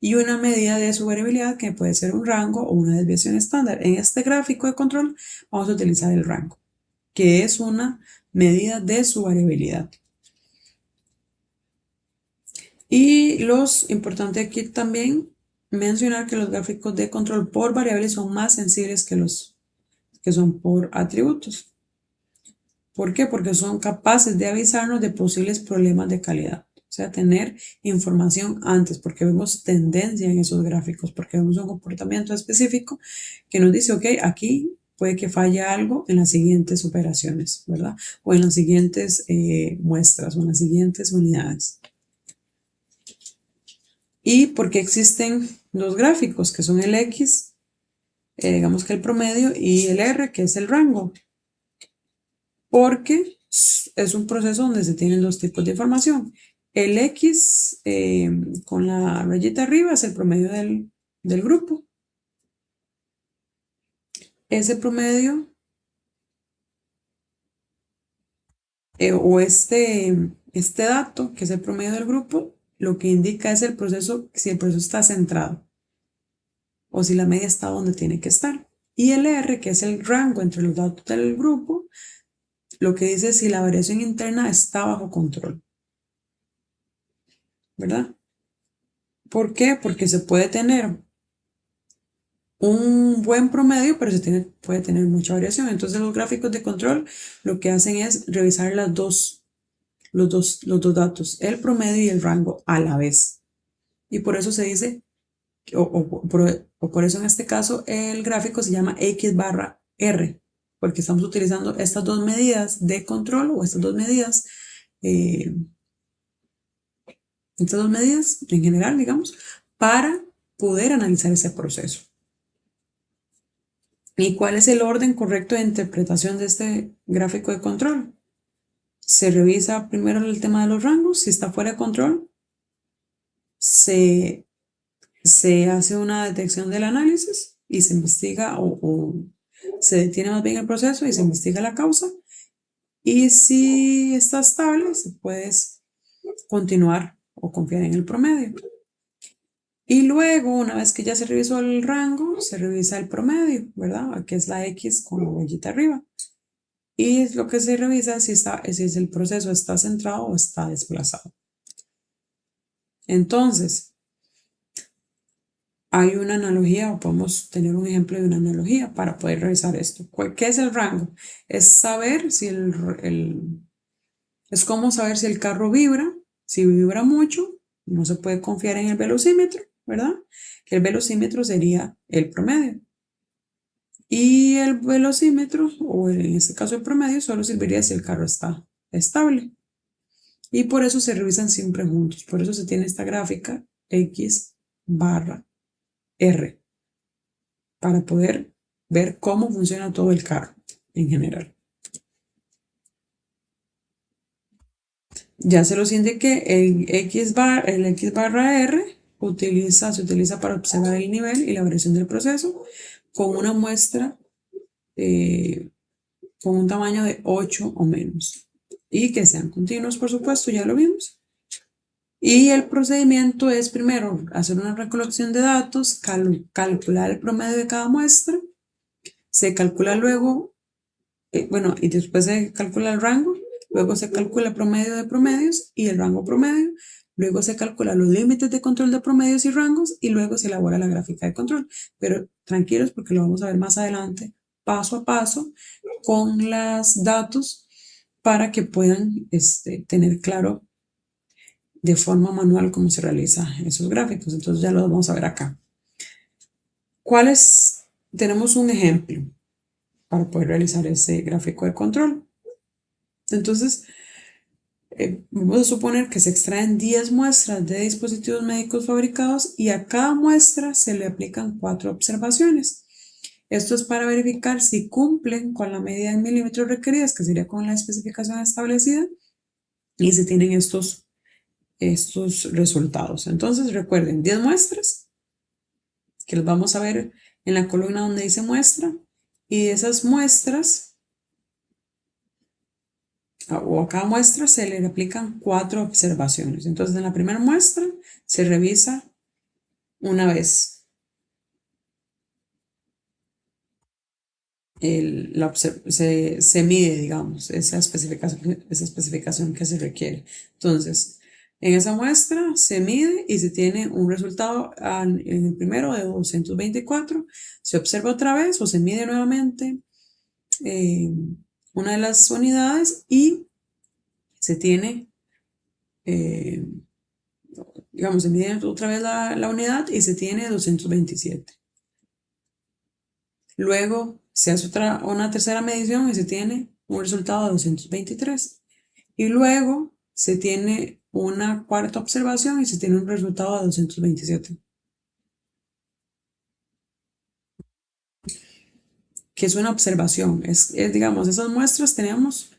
Speaker 1: y una medida de su variabilidad, que puede ser un rango o una desviación estándar. En este gráfico de control vamos a utilizar el rango, que es una medida de su variabilidad. Y importante aquí también mencionar que los gráficos de control por variables son más sensibles que los que son por atributos. ¿Por qué? Porque son capaces de avisarnos de posibles problemas de calidad. O sea, tener información antes, porque vemos tendencia en esos gráficos, porque vemos un comportamiento específico que nos dice, ok, aquí puede que falle algo en las siguientes operaciones, ¿verdad? O en las siguientes muestras o en las siguientes unidades. ¿Y por qué existen los gráficos, que son el X, digamos que el promedio, y el R, que es el rango? Porque es un proceso donde se tienen dos tipos de información. El X con la rayita arriba es el promedio del grupo. Ese promedio o este dato, que es el promedio del grupo, lo que indica es el proceso, si el proceso está centrado o si la media está donde tiene que estar. Y el R, que es el rango entre los datos del grupo, lo que dice es si la variación interna está bajo control, ¿verdad? ¿Por qué? Porque se puede tener un buen promedio, pero puede tener mucha variación. Entonces los gráficos de control lo que hacen es revisar los dos datos, el promedio y el rango a la vez. Y por eso se dice, por eso en este caso el gráfico se llama X barra R, porque estamos utilizando estas dos medidas de control o eh, estas dos medidas en general, digamos, para poder analizar ese proceso. ¿Y cuál es el orden correcto de interpretación de este gráfico de control? Se revisa primero el tema de los rangos, si está fuera de control, se hace una detección del análisis y se investiga o se detiene más bien el proceso y se investiga la causa. Y si está estable, se puede continuar o confiar en el promedio. Y luego, una vez que ya se revisó el rango, se revisa el promedio, ¿verdad? Que es la X con la rayita arriba. Y es lo que se revisa si el proceso está centrado o está desplazado. Entonces, hay una analogía o podemos tener un ejemplo de una analogía para poder revisar esto. ¿Qué es el rango? Es saber si es como saber si el carro vibra. Si vibra mucho, no se puede confiar en el velocímetro, ¿verdad? Que el velocímetro sería el promedio. Y el velocímetro, o en este caso el promedio, solo serviría si el carro está estable. Y por eso se revisan siempre juntos. Por eso se tiene esta gráfica X barra R, para poder ver cómo funciona todo el carro en general. Ya se los indiqué, el X barra R se utiliza para observar el nivel y la variación del proceso con una muestra con un tamaño de 8 o menos. Y que sean continuos, por supuesto, ya lo vimos. Y el procedimiento es primero hacer una recolección de datos, calcular el promedio de cada muestra, se calcula luego, y después se calcula el rango, luego se calcula el promedio de promedios y el rango promedio, luego se calcula los límites de control de promedios y rangos y luego se elabora la gráfica de control. Pero tranquilos porque lo vamos a ver más adelante, paso a paso, con los datos para que puedan tener claro de forma manual cómo se realizan esos gráficos. Entonces ya lo vamos a ver acá. Tenemos un ejemplo para poder realizar ese gráfico de control. Entonces, vamos a suponer que se extraen 10 muestras de dispositivos médicos fabricados y a cada muestra se le aplican 4 observaciones. Esto es para verificar si cumplen con la medida en milímetros requeridas, que sería con la especificación establecida, y si tienen estos resultados. Entonces, recuerden, 10 muestras, que los vamos a ver en la columna donde dice muestra, y de esas muestras, o a cada muestra se le aplican 4 observaciones. Entonces, en la primera muestra se revisa una vez se mide, digamos, esa especificación que se requiere. Entonces, en esa muestra se mide y se tiene un resultado en el primero de 224, se observa otra vez o se mide nuevamente una de las unidades y se tiene, digamos, se mide otra vez la unidad y se tiene 227. Luego se hace una tercera medición y se tiene un resultado de 223. Y luego se tiene una cuarta observación y se tiene un resultado de 227. Que es una observación. Digamos, esas muestras tenemos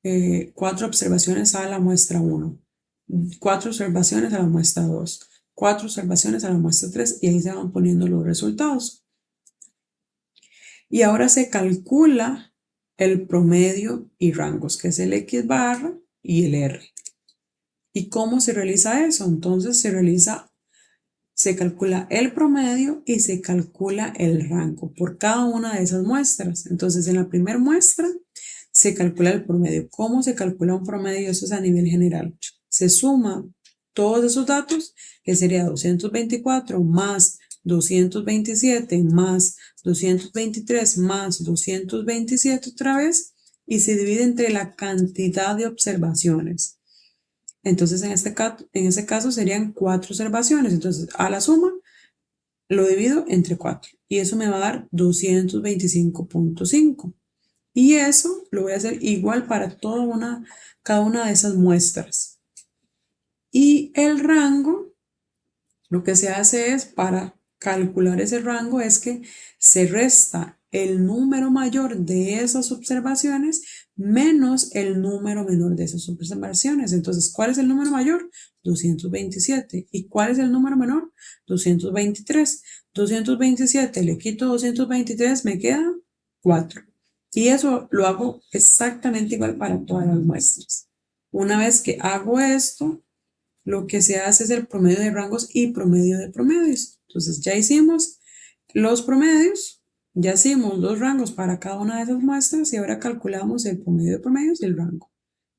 Speaker 1: 4 observaciones a la muestra 1, 4 observaciones a la muestra 2, 4 observaciones a la muestra 3 y ahí se van poniendo los resultados. Y ahora se calcula el promedio y rangos, que es el X barra y el R. ¿Y cómo se realiza eso? Entonces se calcula el promedio y se calcula el rango por cada una de esas muestras. Entonces, en la primera muestra se calcula el promedio. ¿Cómo se calcula un promedio? Eso es a nivel general. Se suma todos esos datos, que sería 224 más 227 más 223 más 227 otra vez y se divide entre la cantidad de observaciones. Entonces en ese caso serían 4 observaciones. Entonces a la suma lo divido entre 4 y eso me va a dar 225.5. Y eso lo voy a hacer igual para cada una de esas muestras. Y el rango, lo que se hace es, para calcular ese rango, es que se resta el número mayor de esas observaciones menos el número menor de esas observaciones. Entonces, ¿cuál es el número mayor? 227. ¿Y cuál es el número menor? 223. 227 le quito 223, me queda 4. Y eso lo hago exactamente igual para todas las muestras. Una vez que hago esto, lo que se hace es el promedio de rangos y promedio de promedios. Entonces ya hicimos los promedios, ya hicimos los rangos para cada una de esas muestras y ahora calculamos el promedio de promedios y el rango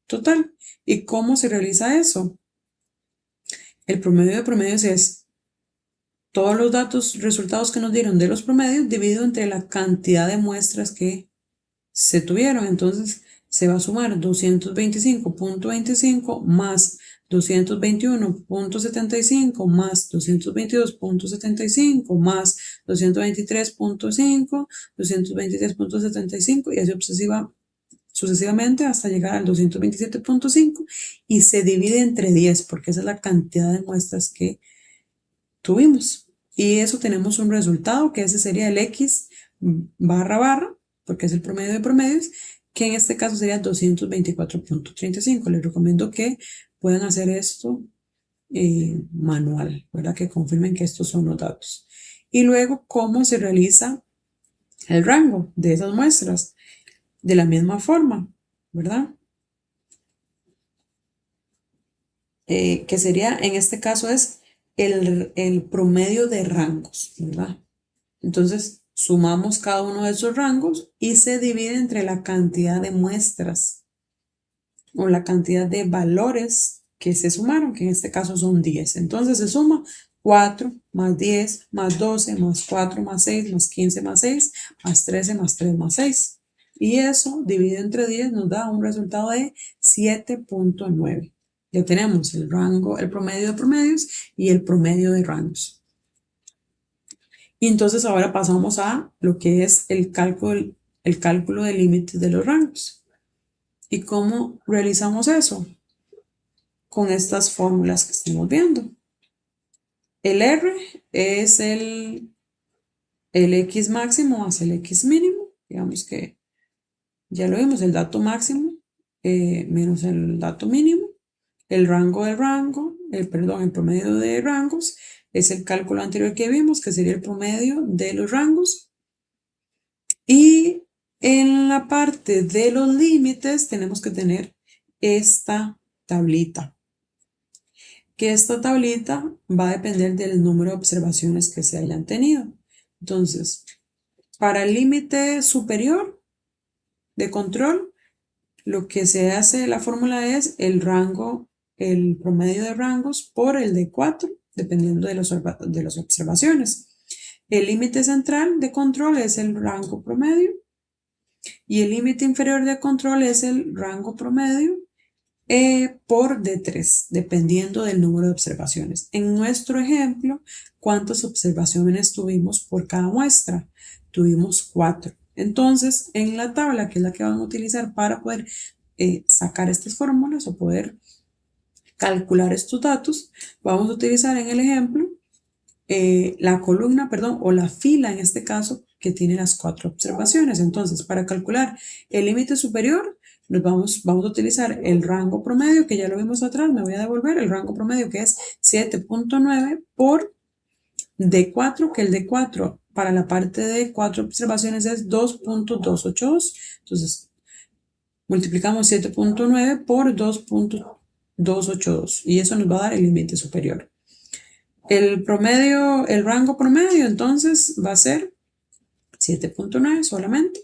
Speaker 1: total. ¿Y cómo se realiza eso? El promedio de promedios es todos los resultados que nos dieron de los promedios dividido entre la cantidad de muestras que se tuvieron. Entonces se va a sumar 225.25 más 221.75 más 222.75 más 223.5, 223.75 y así sucesivamente hasta llegar al 227.5 y se divide entre 10 porque esa es la cantidad de muestras que tuvimos. Y eso tenemos un resultado que ese sería el X barra barra, porque es el promedio de promedios, que en este caso sería 224.35. Les recomiendo que puedan hacer esto manual, ¿verdad? Que confirmen que estos son los datos. Y luego, ¿cómo se realiza el rango de esas muestras? De la misma forma, ¿verdad? Que sería, en este caso, es el promedio de rangos, ¿verdad? Entonces, sumamos cada uno de esos rangos y se divide entre la cantidad de muestras o la cantidad de valores que se sumaron, que en este caso son 10. Entonces se suma 4 más 10 más 12 más 4 más 6 más 15 más 6 más 13 más 3 más 6. Y eso dividido entre 10 nos da un resultado de 7.9. Ya tenemos el rango, el promedio de promedios y el promedio de rangos. Y entonces ahora pasamos a lo que es el cálculo de límites de los rangos. ¿Y cómo realizamos eso? Con estas fórmulas que estamos viendo. El R es el X máximo más el X mínimo. Digamos que ya lo vimos, el dato máximo menos el dato mínimo. El rango del rango, el promedio de rangos es el cálculo anterior que vimos, que sería el promedio de los rangos. Y en la parte de los límites tenemos que tener esta tablita, que esta tablita va a depender del número de observaciones que se hayan tenido. Entonces, para el límite superior de control, lo que se hace, la fórmula es el rango, el promedio de rangos por el de 4, dependiendo de las observaciones. El límite central de control es el rango promedio y el límite inferior de control es el rango promedio por D3, dependiendo del número de observaciones. En nuestro ejemplo, ¿cuántas observaciones tuvimos por cada muestra? Tuvimos 4. Entonces, en la tabla, que es la que vamos a utilizar para poder sacar estas fórmulas o poder calcular estos datos, vamos a utilizar en el ejemplo la columna, o la fila en este caso, que tiene las 4 observaciones. Entonces, para calcular el límite superior, vamos a utilizar el rango promedio, que ya lo vimos atrás, me voy a devolver el rango promedio, que es 7.9 por D4, que el D4 para la parte de 4 observaciones es 2.282. Entonces, multiplicamos 7.9 por 2.282 y eso nos va a dar el límite superior. El rango promedio entonces va a ser 7.9 solamente.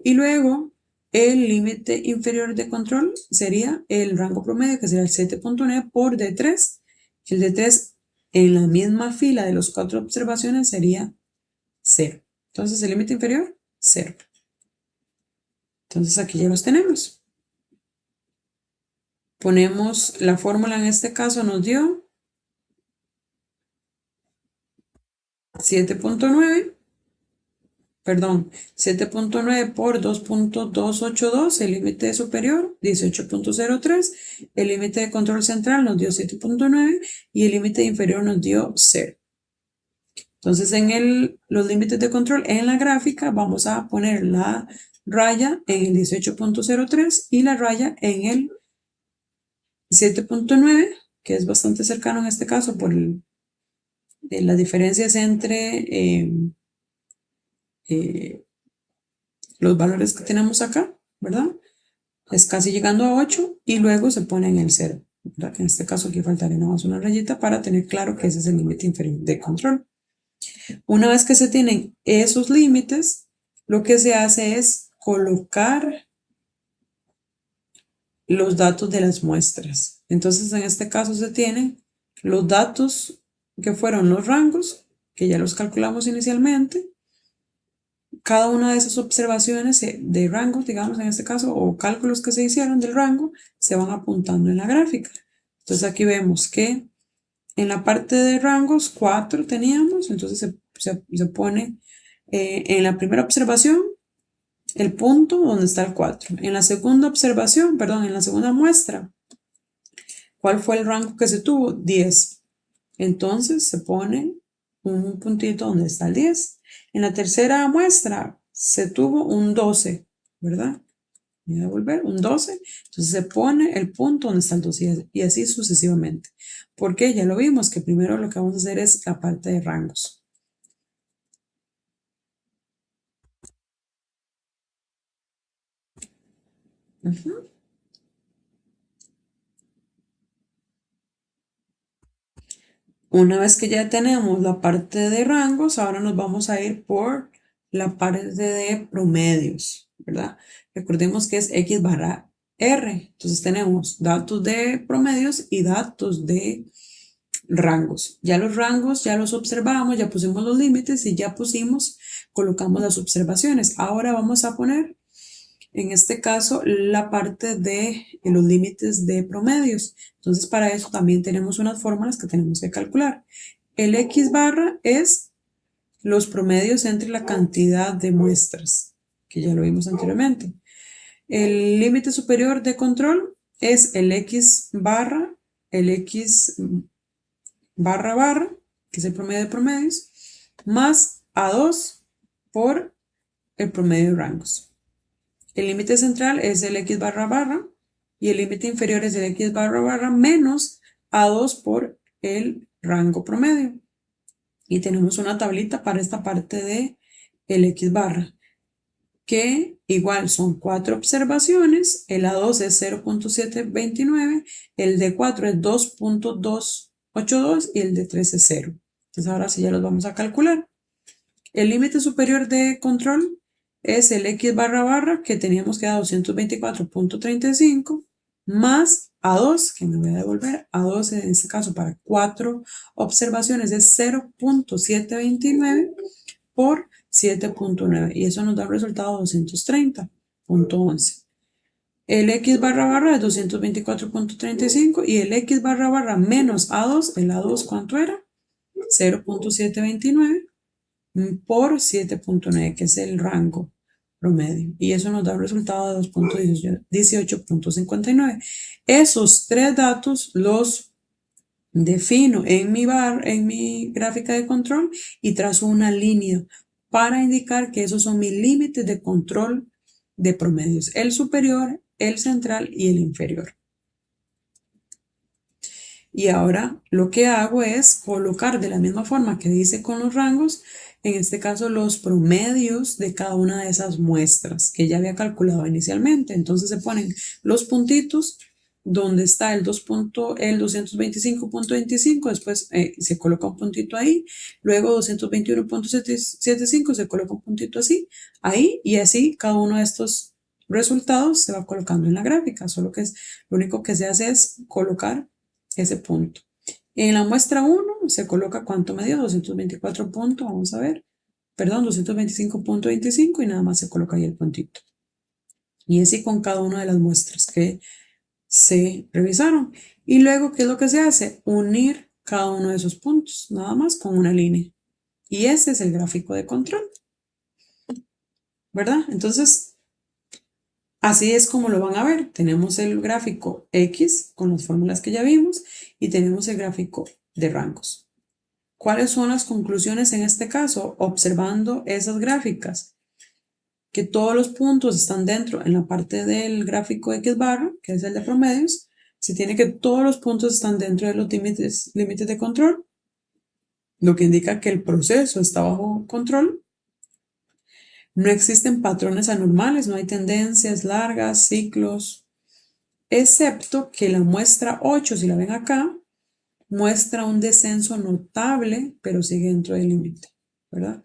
Speaker 1: Y luego el límite inferior de control sería el rango promedio, que sería el 7.9 por D3. El D3 en la misma fila de las 4 observaciones sería 0. Entonces el límite inferior, 0. Entonces aquí ya los tenemos. Ponemos la fórmula, en este caso nos dio 7.9, perdón, 7.9 por 2.282, el límite superior, 18.03, el límite de control central nos dio 7.9 y el límite inferior nos dio 0. Entonces en los límites de control en la gráfica vamos a poner la raya en el 18.03 y la raya en el 7.9, que es bastante cercano en este caso por las diferencias entre los valores que tenemos acá, ¿verdad? Es casi llegando a 8 y luego se pone en el 0, ¿verdad? Que en este caso aquí faltaría nada más una rayita para tener claro que ese es el límite inferior de control. Una vez que se tienen esos límites, lo que se hace es colocar los datos de las muestras. Entonces, en este caso se tienen los datos que fueron los rangos, que ya los calculamos inicialmente. Cada una de esas observaciones de rangos, digamos en este caso, o cálculos que se hicieron del rango, se van apuntando en la gráfica. Entonces aquí vemos que en la parte de rangos 4 teníamos, entonces se pone en la primera observación el punto donde está el 4. En la segunda observación, perdón, en la segunda muestra, ¿cuál fue el rango que se tuvo? 10. Entonces se pone un puntito donde está el 10. En la tercera muestra se tuvo un 12, ¿verdad? Voy a devolver un 12. Entonces se pone el punto donde está el 12 y así sucesivamente. Porque ya lo vimos que primero lo que vamos a hacer es la parte de rangos. Una vez que ya tenemos la parte de rangos, ahora nos vamos a ir por la parte de promedios, ¿verdad? Recordemos que es X barra R. Entonces tenemos datos de promedios y datos de rangos. Ya los rangos ya los observamos, ya pusimos los límites y ya colocamos las observaciones. Ahora vamos a poner, en este caso, la parte de los límites de promedios. Entonces, para eso también tenemos unas fórmulas que tenemos que calcular. El X barra es los promedios entre la cantidad de muestras, que ya lo vimos anteriormente. El límite superior de control es el X barra, barra, que es el promedio de promedios, más A2 por el promedio de rangos. El límite central es el X barra y el límite inferior es el X barra menos A2 por el rango promedio. Y tenemos una tablita para esta parte de el X barra, que igual son 4 observaciones, el A2 es 0.729, el de 4 es 2.282 y el de 3 es 0. Entonces ahora sí ya los vamos a calcular. El límite superior de control es el X barra que teníamos que dar 224.35 más A2, que me voy a devolver, A2 en este caso para 4 observaciones es 0.729 por 7.9 y eso nos da el resultado 230.11. El X barra es 224.35 y el X barra menos A2, el A2 ¿cuánto era? 0.729 por 7.9, que es el rango promedio. Y eso nos da un resultado de 2.18.59. Esos tres datos los defino en mi gráfica de control y trazo una línea para indicar que esos son mis límites de control de promedios. El superior, el central y el inferior. Y ahora lo que hago es colocar de la misma forma que dice con los rangos, en este caso los promedios de cada una de esas muestras que ya había calculado inicialmente. Entonces se ponen los puntitos donde está el 225.25, después se coloca un puntito ahí, luego 221.75 se coloca un puntito así, ahí y así cada uno de estos resultados se va colocando en la gráfica, solo que lo único que se hace es colocar ese punto. En la muestra 1 se coloca cuánto me dio, 224 puntos, vamos a ver, perdón, 225.25 y nada más se coloca ahí el puntito. Y así con cada una de las muestras que se revisaron. Y luego, ¿qué es lo que se hace? Unir cada uno de esos puntos, nada más con una línea. Y ese es el gráfico de control, ¿verdad? Entonces, así es como lo van a ver. Tenemos el gráfico X con las fórmulas que ya vimos y tenemos el gráfico de rangos. ¿Cuáles son las conclusiones en este caso? Observando esas gráficas, que todos los puntos están dentro en la parte del gráfico X barra, que es el de promedios. Se tiene que todos los puntos están dentro de los límites de control, lo que indica que el proceso está bajo control. No existen patrones anormales, no hay tendencias largas, ciclos, excepto que la muestra 8, si la ven acá, muestra un descenso notable, pero sigue dentro del límite, ¿verdad?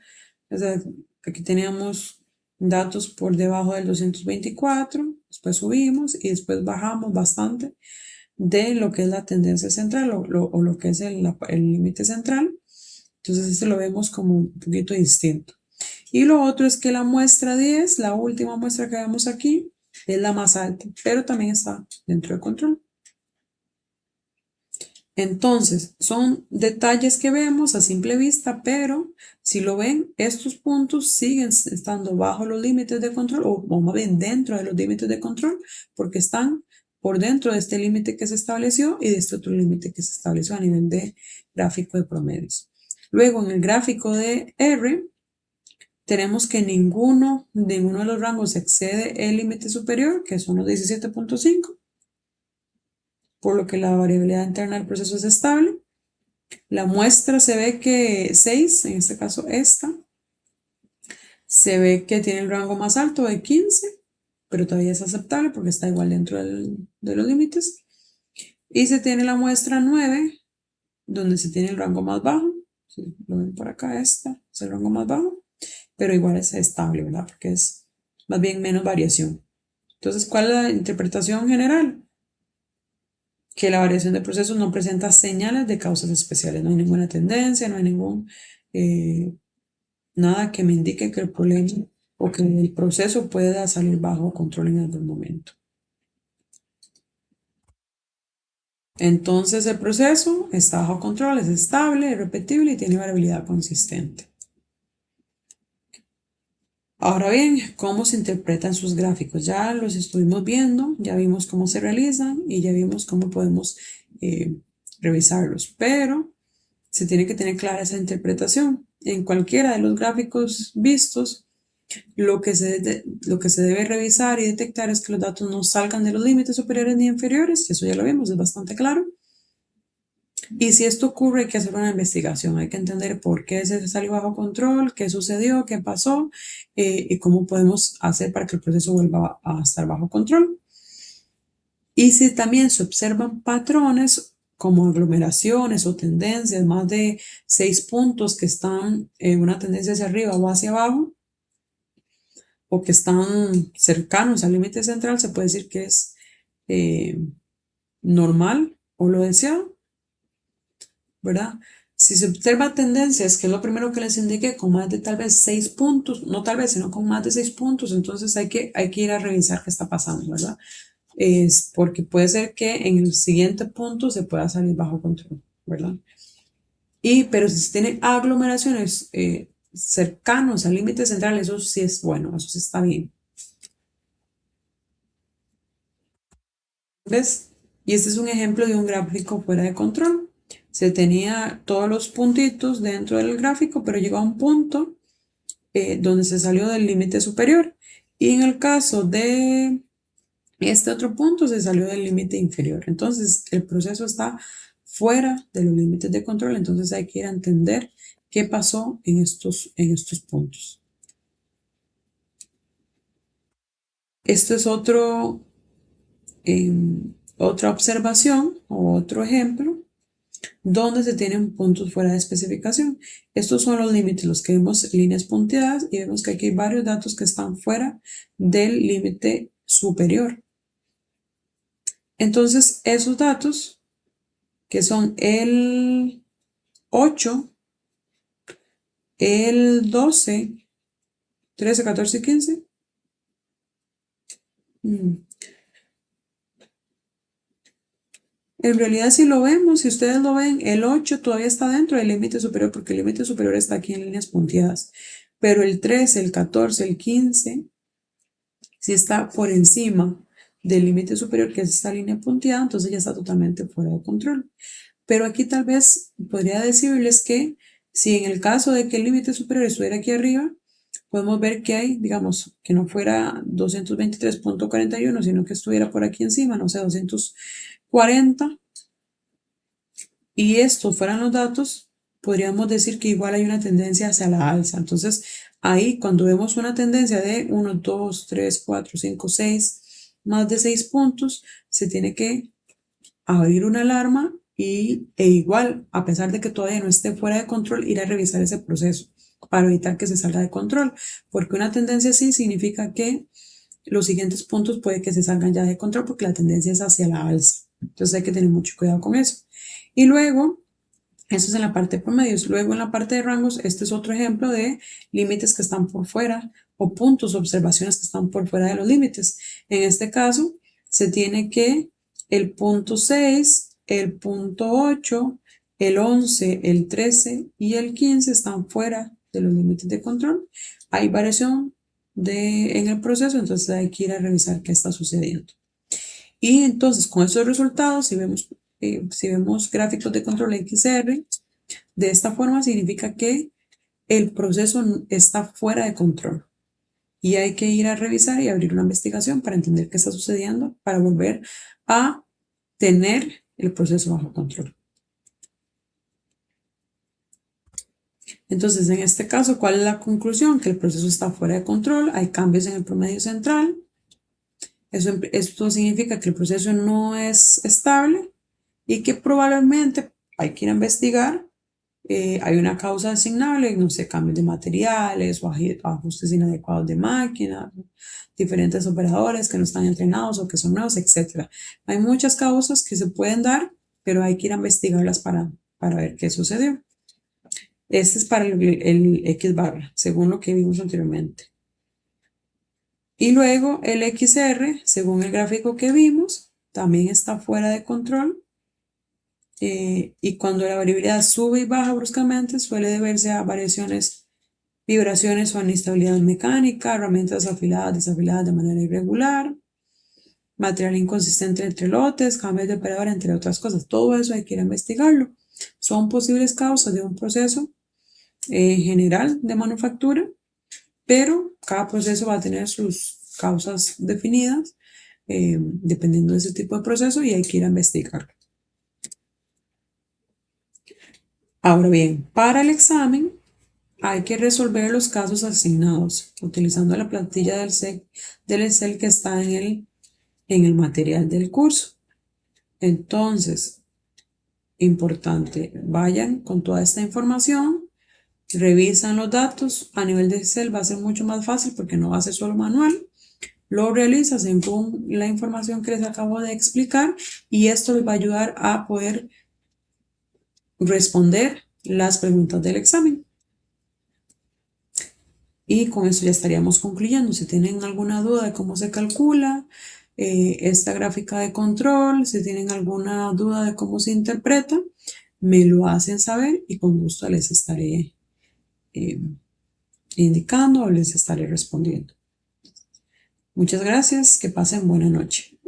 Speaker 1: O sea, aquí teníamos datos por debajo del 224, después subimos y después bajamos bastante de lo que es la tendencia central o lo que es el límite central. Entonces, este lo vemos como un poquito distinto. Y lo otro es que la muestra 10, la última muestra que vemos aquí, es la más alta, pero también está dentro de control. Entonces, son detalles que vemos a simple vista, pero si lo ven, estos puntos siguen estando bajo los límites de control, o más bien dentro de los límites de control, porque están por dentro de este límite que se estableció y de este otro límite que se estableció a nivel de gráfico de promedios. Luego, en el gráfico de R, tenemos que ninguno de los rangos excede el límite superior, que son los 17.5, por lo que la variabilidad interna del proceso es estable. La muestra se ve que 6, en este caso esta, se ve que tiene el rango más alto de 15, pero todavía es aceptable porque está igual dentro de los límites. Y se tiene la muestra 9, donde se tiene el rango más bajo. Si lo ven por acá, esta es el rango más bajo, pero igual es estable, ¿verdad? Porque es más bien menos variación. Entonces, ¿cuál es la interpretación general? Que la variación de procesos no presenta señales de causas especiales, no hay ninguna tendencia, no hay nada que me indique que el problema o que el proceso pueda salir bajo control en algún momento. Entonces el proceso está bajo control, es estable, es repetible y tiene variabilidad consistente. Ahora bien, ¿cómo se interpretan sus gráficos? Ya los estuvimos viendo, ya vimos cómo se realizan y ya vimos cómo podemos revisarlos, pero se tiene que tener clara esa interpretación. En cualquiera de los gráficos vistos, lo que se debe revisar y detectar es que los datos no salgan de los límites superiores ni inferiores, eso ya lo vimos, es bastante claro. Y si esto ocurre, hay que hacer una investigación, hay que entender por qué se salió bajo control, qué sucedió, qué pasó y cómo podemos hacer para que el proceso vuelva a estar bajo control. Y si también se observan patrones como aglomeraciones o tendencias, más de 6 puntos que están en una tendencia hacia arriba o hacia abajo, o que están cercanos al límite central, se puede decir que es normal o lo deseado, ¿verdad? Si se observa tendencias, que es lo primero que les indiqué, con más de tal vez 6 puntos, no tal vez, sino con más de 6 puntos, entonces hay que ir a revisar qué está pasando, ¿verdad? Es porque puede ser que en el siguiente punto se pueda salir bajo control, ¿verdad? Pero si se tienen aglomeraciones cercanos al límite central, eso sí es bueno, eso sí está bien. ¿Ves? Y este es un ejemplo de un gráfico fuera de control. Se tenía todos los puntitos dentro del gráfico, pero llegó a un punto donde se salió del límite superior. Y en el caso de este otro punto, se salió del límite inferior. Entonces, el proceso está fuera de los límites de control. Entonces, hay que ir a entender qué pasó en estos puntos. Esto es otra observación o otro ejemplo donde se tienen puntos fuera de especificación. Estos son los límites, los que vemos líneas punteadas y vemos que aquí hay varios datos que están fuera del límite superior. Entonces, esos datos que son el 8, el 12, 13, 14 y 15. En realidad, si lo vemos, si ustedes lo ven, el 8 todavía está dentro del límite superior porque el límite superior está aquí en líneas punteadas. Pero el 13, el 14, el 15, si está por encima del límite superior, que es esta línea punteada, entonces ya está totalmente fuera de control. Pero aquí tal vez podría decirles que si en el caso de que el límite superior estuviera aquí arriba, podemos ver que hay, digamos, que no fuera 223.41, sino que estuviera por aquí encima, no sé, 240, y estos fueran los datos, podríamos decir que igual hay una tendencia hacia la alza. Entonces, ahí cuando vemos una tendencia de 1, 2, 3, 4, 5, 6, más de 6 puntos, se tiene que abrir una alarma e igual, a pesar de que todavía no esté fuera de control, ir a revisar ese proceso para evitar que se salga de control, porque una tendencia así significa que los siguientes puntos puede que se salgan ya de control porque la tendencia es hacia la alza. Entonces hay que tener mucho cuidado con eso. Y luego, eso es en la parte de promedios. Luego en la parte de rangos, este es otro ejemplo de límites que están por fuera o puntos, observaciones que están por fuera de los límites. En este caso, se tiene que el punto 6, el punto 8, el 11, el 13 y el 15 están fuera de los límites de control. Hay variación en el proceso, entonces hay que ir a revisar qué está sucediendo. Y entonces con estos resultados, si vemos gráficos de control XR, de esta forma significa que el proceso está fuera de control. Y hay que ir a revisar y abrir una investigación para entender qué está sucediendo, para volver a tener el proceso bajo control. Entonces, en este caso, ¿cuál es la conclusión? Que el proceso está fuera de control, hay cambios en el promedio central. Esto significa que el proceso no es estable y que probablemente hay que ir a investigar. Hay una causa asignable, no sé, cambios de materiales o ajustes inadecuados de máquina, diferentes operadores que no están entrenados o que son nuevos, etc. Hay muchas causas que se pueden dar, pero hay que ir a investigarlas para ver qué sucedió. Este es para el X barra, según lo que vimos anteriormente. Y luego el XR, según el gráfico que vimos, también está fuera de control. Y cuando la variabilidad sube y baja bruscamente, suele deberse a variaciones, vibraciones o inestabilidad mecánica, herramientas afiladas, desafiladas de manera irregular, material inconsistente entre lotes, cambios de operador, entre otras cosas. Todo eso hay que ir a investigarlo. Son posibles causas de un proceso general de manufactura, pero cada proceso va a tener sus causas definidas dependiendo de ese tipo de proceso y hay que ir a investigarlo. Ahora bien, para el examen hay que resolver los casos asignados utilizando la plantilla del Excel que está en el material del curso. Entonces, importante, vayan con toda esta información, revisan los datos. A nivel de Excel va a ser mucho más fácil porque no va a ser solo manual. Lo realiza según la información que les acabo de explicar y esto les va a ayudar a poder responder las preguntas del examen. Y con eso ya estaríamos concluyendo. Si tienen alguna duda de cómo se calcula esta gráfica de control, si tienen alguna duda de cómo se interpreta, me lo hacen saber y con gusto les estaré indicando o les estaré respondiendo. Muchas gracias, que pasen buena noche.